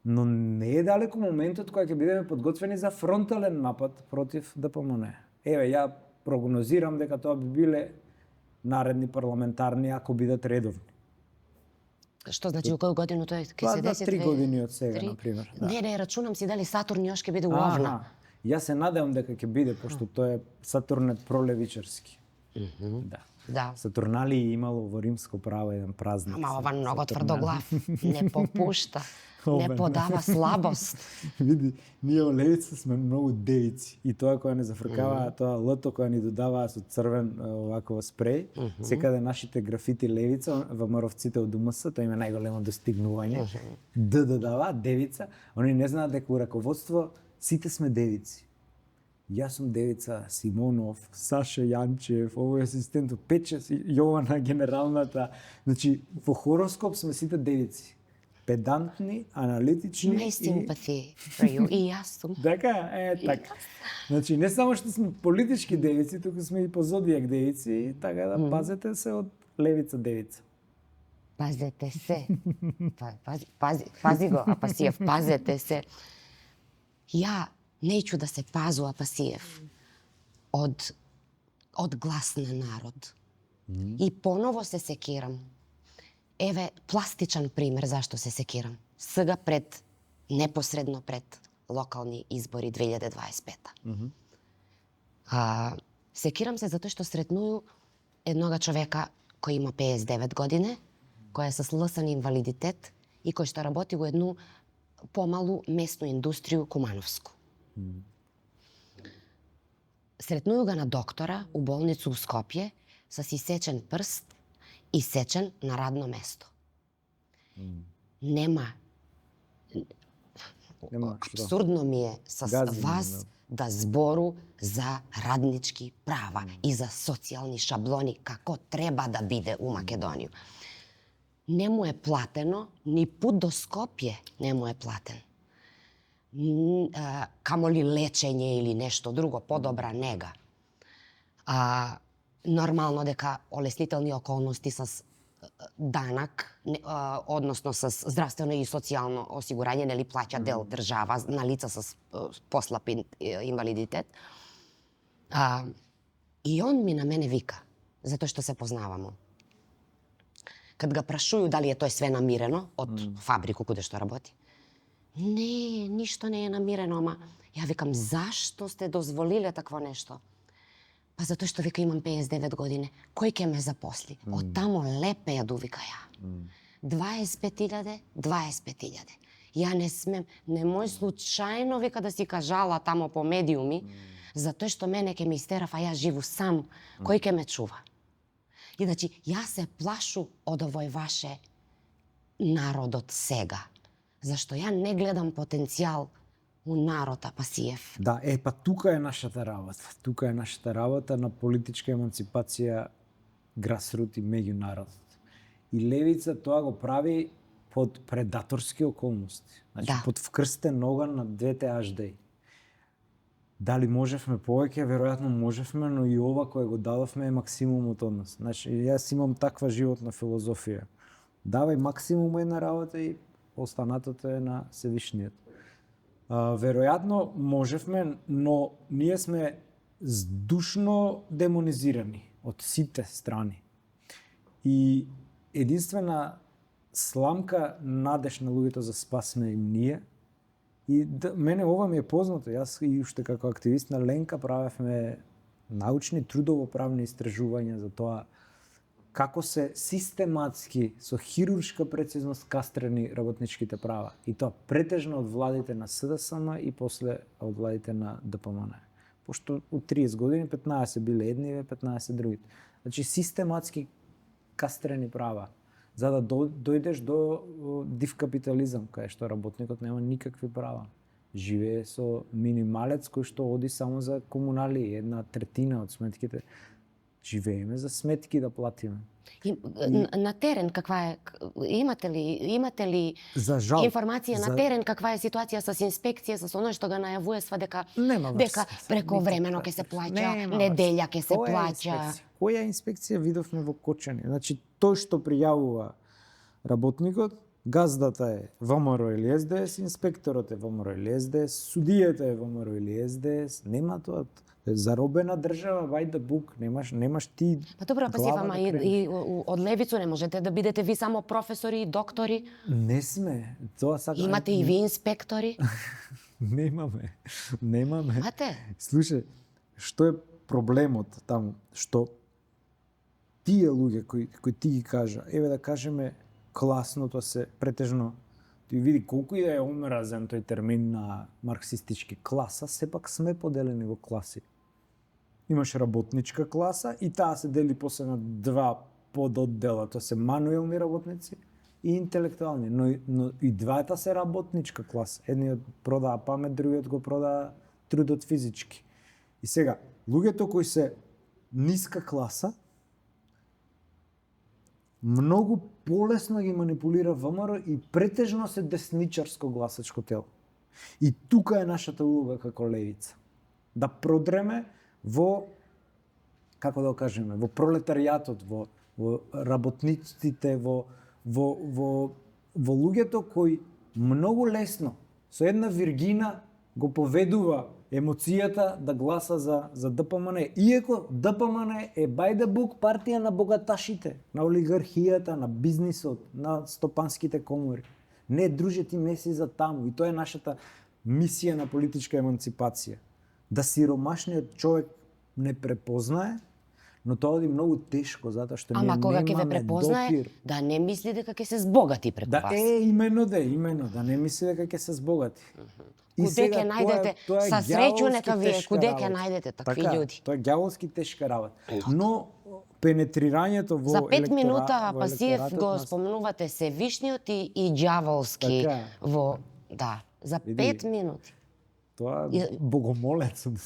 [SPEAKER 2] Но не е далеко моментот кога ќе бидеме подготвени за фронтален напад против ДПМН. Еве, ја прогнозирам дека тоа би биле наредни парламентарни ако бидат редовни.
[SPEAKER 1] Што значи у која година тој ќе се деси?
[SPEAKER 2] 3 години од сега, например. Да.
[SPEAKER 1] Не, рачунам си дали Сатурн још ќе биде уовна.
[SPEAKER 2] Јас се надевам дека ќе биде, пошто тоа е Сатурнет пролевичарски.
[SPEAKER 1] Да.
[SPEAKER 2] Сатурнали имало во римско право еден празник.
[SPEAKER 1] Ама ова многу тврдоглав, не попушта, не подава слабост.
[SPEAKER 2] Види, ние во левица сме многу девици и тоа кога не зафркава, тоа лото кога ни додаваа со црвен овако спреј, секаде нашите графити левица, ВМРО-вците од ДМС, тоа има најголемо достигнување. Додава девица, они не знаат дека у раководство сите сме девици. Јас сум девица, Симонов, Саша Јанчев, овој асистентот, Пече, Јована генералната. Значи, во хороскоп сме сите девици. Педантни, аналитични.
[SPEAKER 1] Nice sympathy for you. И јас сум.
[SPEAKER 2] Дека, така. Значи, не само што сме политички девици, туку сме и по зодијак девици, така да пазете се од левица девица.
[SPEAKER 1] Пазете се. Пази го, Апасиев, пазете се. Ја неću да се пазу Апасиев од глас на народ. И поново се секирам. Еве пластичен пример зашто се секирам. Сега непосредно пред локални избори 2025. Секирам се затоа што сретнуju еднога човека кој има 59 години, кој е со лъсан инвалидитет и кој што работи во едну помалу местну индустрiju Кумановску. Сретнуju ga на доктора у болницу у Скопје со исечен прст и сечен на радно место. Нема апсурдно ми е со вас да збору за раднички права и за социјални шаблони како треба да биде у Македонија. Не му е платено, ни пут до Скопје не му е платен. Камоли лечење или нешто друго, подобра нега. Нормално дека олеснителни околности со данак, односно со здравствено и социјално осигурање, нели плаќа дел држава на лица со послаб инвалидитет. И он ми на мене вика, затоа што се познавамо. Кад га прашуju дали е тој све намирено од фабрику каде што работи. Не, ништо не е намирено, ама ја викам, зашто сте дозволиле такво нешто? Па затоа што вика имам 59 години, кој ќе ме запосли? Од тамо лепе ја довика ја. 25.000, 25.000. Ја не смем, немој случајно вика да си кажала тамо по медиуми, затоа што мене ќе ме истерав, а ја живу сам, кој ќе ме чува? И значи, јас се плашу од овој ваше народот сега. Зашто ја не гледам потенцијал у народа Пасиев.
[SPEAKER 2] Да, па тука е нашата работа. Тука е нашата работа на политичка емансипација грасрут и меѓу народот. И левица тоа го прави под предаторски околности. Значи, под вкрстен оган на двете HD. Дали можевме повеќе? Веројатно можевме, но и ова кое го дадовме е максимумот од нас. Значи, јас имам таква животна филозофија. Давај максимум една работа и останатото е на Севишниот. Веројатно можевме, но ние сме здушно демонизирани од сите страни. И единствена сламка надеж на луѓето за спас сме им ние. И мене ова ми е познато. Јас и уште како активист на Ленка правевме научни трудово-правни истражувања за тоа како се систематски со хируршка прецизност кастрани работничките права. И тоа претежно од владите на СДСМ и после од владите на ДПМН. Пошто од 30 години 15 биле едниве, 15 другите. Значи систематски кастрани права. За да дојдеш до див капитализам, кај што работникот нема никакви права. Живее со минималец кој што оди само за комунали, 1/3 од сметките. Живееме за сметки да платиме.
[SPEAKER 1] На терен каква е, имате ли
[SPEAKER 2] за жал,
[SPEAKER 1] информација на терен каква е ситуација со инспекција, со оно што го најавува дека преко времено ќе се плаќа, неделја ќе се плаќа.
[SPEAKER 2] Која инспекција видовме во Кочани? Значи тој што пријавува работникот, газдата е ВМРО или СДС, инспекторот е ВМРО или СДС, судијата е ВМРО или СДС, нема тоа. Заробена држава, by the book, немаш ти.
[SPEAKER 1] Па добро, па ама и од левицу не можете да бидете ви само професори и доктори.
[SPEAKER 2] Не сме. Тоа сака.
[SPEAKER 1] Имате и ви инспектори?
[SPEAKER 2] Немаме.
[SPEAKER 1] Имате?
[SPEAKER 2] Слушај, што е проблемот таму? Што тие луѓе кои ти ги кажа, еве да кажеме класното се претежно, ти види колку и да е омразен тој термин на марксистички класа, сепак сме поделени во класи. Имаш работничка класа и таа се дели после на два пододдела, тоа се мануелни работници и интелектуални, но и двата се работничка класа. Едниот продаа памет, другиот го продаа трудот физички. И сега, луѓето кои се ниска класа, многу полесно ги манипулира ВМРО и претежно се десничарско гласачко тело. И тука е нашата улога како левица. Да продреме во, како да го кажеме, во пролетаријатот, во работниците, во луѓето кои многу лесно, со една виргина го поведува емоцијата да гласа за ДПМН. Иако ДПМН е by the book партија на богаташите, на олигархијата, на бизнисот, на стопанските комори. Не, друже, ти не си за таму. И тоа е нашата мисија на политичка еманципација. Да сиромашниот човек не препознае, но тоа оди многу тешко затоа што ние
[SPEAKER 1] Ама кога ќе ве
[SPEAKER 2] немаме
[SPEAKER 1] препознае,
[SPEAKER 2] допир.
[SPEAKER 1] да не мисли дека ќе се збогати преку
[SPEAKER 2] Да,
[SPEAKER 1] вас.
[SPEAKER 2] именно да не мисли дека ќе се збогати. И
[SPEAKER 1] Куде ќе најдете,
[SPEAKER 2] тоа е
[SPEAKER 1] са среќу
[SPEAKER 2] ѓаволски
[SPEAKER 1] нека вие,
[SPEAKER 2] тешка
[SPEAKER 1] куде ќе
[SPEAKER 2] работа.
[SPEAKER 1] најдете такви
[SPEAKER 2] Така,
[SPEAKER 1] луѓи?
[SPEAKER 2] Тоа е ѓаволски тешка работа. Но пенетрирањето во
[SPEAKER 1] За 5 минута
[SPEAKER 2] во
[SPEAKER 1] Пасиев
[SPEAKER 2] електоратот
[SPEAKER 1] го
[SPEAKER 2] нас-
[SPEAKER 1] спомнувате Севишниот и ѓаволски
[SPEAKER 2] Така.
[SPEAKER 1] во да, за
[SPEAKER 2] Види.
[SPEAKER 1] 5 минути.
[SPEAKER 2] Тоа
[SPEAKER 1] И-
[SPEAKER 2] богомолец сум.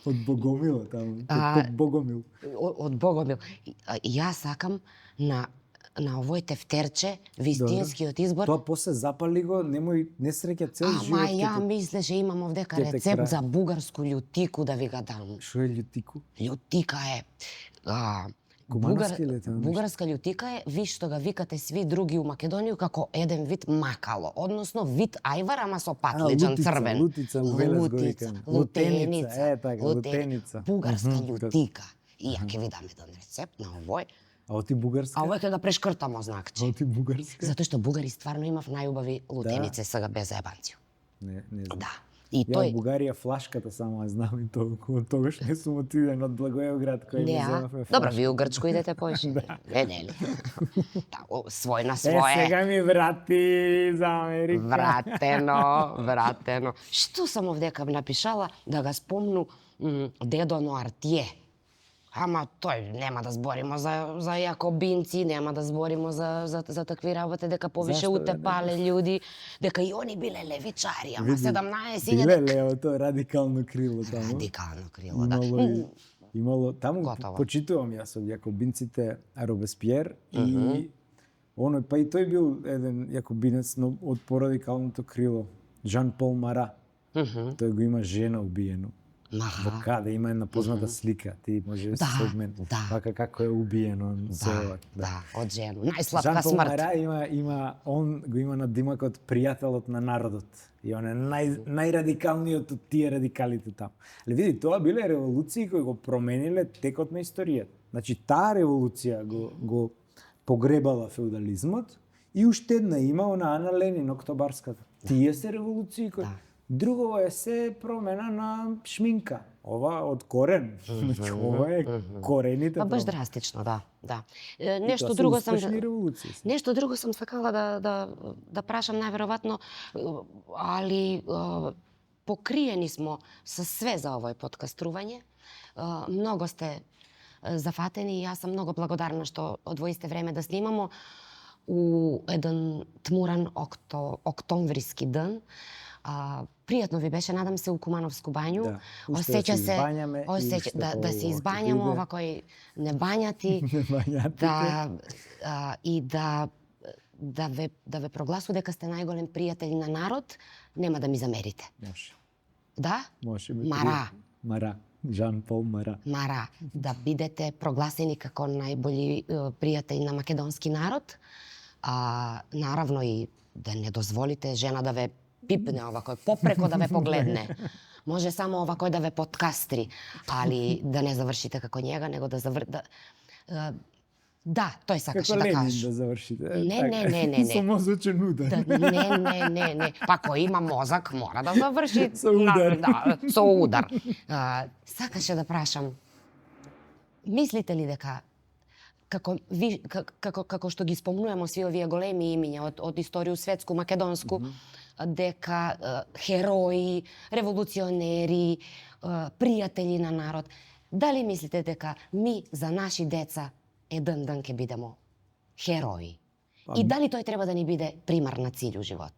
[SPEAKER 2] Од Богомила таму, од Богомил.
[SPEAKER 1] Од Богомил. Јас сакам на овој тефтерче вистинскиот избор.
[SPEAKER 2] Тоа после запали го, немој не среќа цел живот.
[SPEAKER 1] Ама ја мислеше имам овдека
[SPEAKER 2] ќе те
[SPEAKER 1] рецепт
[SPEAKER 2] крај.
[SPEAKER 1] за бугарску љутику да ви го дам.
[SPEAKER 2] Што е љутику?
[SPEAKER 1] Љутика е
[SPEAKER 2] Кумановски или тоа нешто?
[SPEAKER 1] бугарска љутика е виж што го викате сви други у Македонија како еден вид макало, односно вид ајвар ама со патлиџан
[SPEAKER 2] лутица,
[SPEAKER 1] црвен.
[SPEAKER 2] лутица, у Велес го викаме. Лутеница, така, лутеница.
[SPEAKER 1] Бугарска
[SPEAKER 2] Мгм,
[SPEAKER 1] љутика. И ја ќе ви дам еден рецепт на овој.
[SPEAKER 2] А ти бугарска?
[SPEAKER 1] А овој ќе го прешкртамо
[SPEAKER 2] А
[SPEAKER 1] знакче.
[SPEAKER 2] ти бугарска?
[SPEAKER 1] Затоа што бугари стварно имав најубави лутеници сега без заебанција.
[SPEAKER 2] Не знам.
[SPEAKER 1] Да. И
[SPEAKER 2] Ја
[SPEAKER 1] тој
[SPEAKER 2] Бугарија флашката само ја знам и толку, од тогаш не сум отиден од Благоевград кој
[SPEAKER 1] не,
[SPEAKER 2] ми
[SPEAKER 1] а?
[SPEAKER 2] земавме
[SPEAKER 1] Добро,
[SPEAKER 2] флашка.
[SPEAKER 1] ви у Грчко идете поише. Не, ли? Да, свој на
[SPEAKER 2] Е,
[SPEAKER 1] свое.
[SPEAKER 2] сега ми врати за Америка.
[SPEAKER 1] Вратено. Што сам овдека напишала да го спомну дедо Ноартие. Ама тој нема да зборимо за јакобинци, нема да зборимо за такви работи, дека повише
[SPEAKER 2] Зашто, бе,
[SPEAKER 1] утепале луѓи, дека и они биле левичари, ама
[SPEAKER 2] Види,
[SPEAKER 1] 17
[SPEAKER 2] Биле левото радикално крило таму.
[SPEAKER 1] радикално крило, да.
[SPEAKER 2] Имало таму
[SPEAKER 1] Готово.
[SPEAKER 2] почитувам јас од јакобинците Робеспиер и оној па и тој бил еден јакобинец, но од порадикалното крило. Жан Пол Мара. Тој го има жена убиено. Во
[SPEAKER 1] Маха.
[SPEAKER 2] каде има една позната слика, ти може да
[SPEAKER 1] Да,
[SPEAKER 2] се одмен.
[SPEAKER 1] да.
[SPEAKER 2] Вака како е убиено.
[SPEAKER 1] Да, да, од жена. Најслатка
[SPEAKER 2] Жан Пол
[SPEAKER 1] смрт.
[SPEAKER 2] Мара он го има на димакот пријателот на народот. И он е најрадикалниот од тие радикалите таму. Але види, тоа биле револуции кои го промениле текот на историјата. Значи, таа револуција го погребала феудализмот и уште една има на Ана Ленин, октобарската. Тие се револуции кои...
[SPEAKER 1] Да.
[SPEAKER 2] Друго е се промена на шминка. Ова од корен. Значи, ова е корените.
[SPEAKER 1] Па баш
[SPEAKER 2] промени.
[SPEAKER 1] драстично, да, да.
[SPEAKER 2] И
[SPEAKER 1] Нешто
[SPEAKER 2] тоа се
[SPEAKER 1] друго сам
[SPEAKER 2] успешни револуции.
[SPEAKER 1] Нешто друго сам сакала да прашам најверојатно, али покриени смо со све за овој подкастрување. Многу сте зафатени и јас сум многу благодарна што одвоисте време да снимамо у еден тмуран октомвриски ден. Пријатно ви беше, надам се, у Кумановску бању.
[SPEAKER 2] Да, уште да се избањаме и уште
[SPEAKER 1] да се
[SPEAKER 2] по-убаво ќе
[SPEAKER 1] избањаме,
[SPEAKER 2] биде.
[SPEAKER 1] ова кој не бањати. И да ве прогласу дека сте најголем пријатели на народ, нема да ми замерите.
[SPEAKER 2] Може.
[SPEAKER 1] Да?
[SPEAKER 2] Може би.
[SPEAKER 1] Мара.
[SPEAKER 2] Мара. Жан Пол Мара.
[SPEAKER 1] Мара, да бидете прогласени како најболи пријатели на македонски народ, наравно и да не дозволите жена да ве пипне овакој, попреко да ве погледне. Може само овакој да ве подкастри, али да не завршите како njega, него да Да, тој сакаше
[SPEAKER 2] Како
[SPEAKER 1] да
[SPEAKER 2] Ленин
[SPEAKER 1] каже.
[SPEAKER 2] да завршите.
[SPEAKER 1] Не.
[SPEAKER 2] Со мозочен удар.
[SPEAKER 1] Не. Па кој има мозак мора да заврши
[SPEAKER 2] Со удар.
[SPEAKER 1] Да, со удар. Сакаше да прашам, мислите ли дека како што ги спомнуваме сви овие големи имиња од историја светску, македонску, дека херои, револуционери, пријатели на народ, дали мислите дека ми за наши деца еден ден ќе бидеме херои? И дали тој треба да ни биде пример на цил у живот?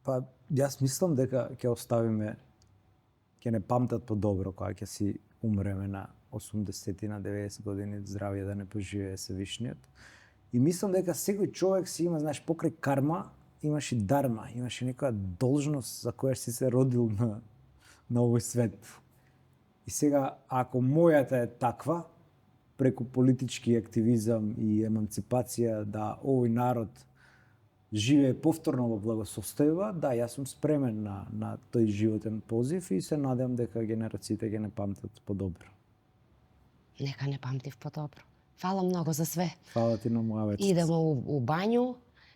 [SPEAKER 2] Па, јас мислам дека ќе оставиме, ќе не памтат подобро кога ќе си умреме на 80 на 90 години, здравје да не поживее Севишниот. И мислам дека секој човек си има, знаеш, покрај карма, имаш и дарма, имаш и некоја должност за која си се родил на овој свет. И сега, ако мојата е таква, преку политички активизам и еманципација, да овој народ живее повторно во благосостојба, да, јас сум спремен на тој животен позив и се надевам дека генерациите ќе не памтат подобро.
[SPEAKER 1] Нека не памтив подобро. Фала многу за све.
[SPEAKER 2] Фала ти на муавецот.
[SPEAKER 1] Идемо у бању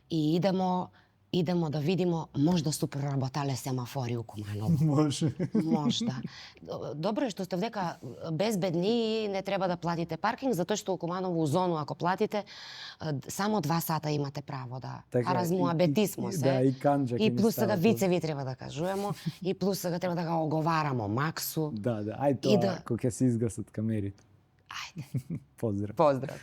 [SPEAKER 1] и идемо да видимо можда су проработале семафори у Куманово.
[SPEAKER 2] Може.
[SPEAKER 1] Можда. Добро е што сте дека безбедни и не треба да платите паркинг, затоа што у Куманово зону ако платите само 2 сата имате право да размуабетисмо се.
[SPEAKER 2] Да, и канџа
[SPEAKER 1] И плюс сега вицеви треба да кажуваме, и плюс сега треба да го оговарамо максу.
[SPEAKER 2] Да, ај тоа,
[SPEAKER 1] да...
[SPEAKER 2] кога ќе се изгасат камерите.
[SPEAKER 1] Ајде.
[SPEAKER 2] Поздрав.
[SPEAKER 1] Поздрав.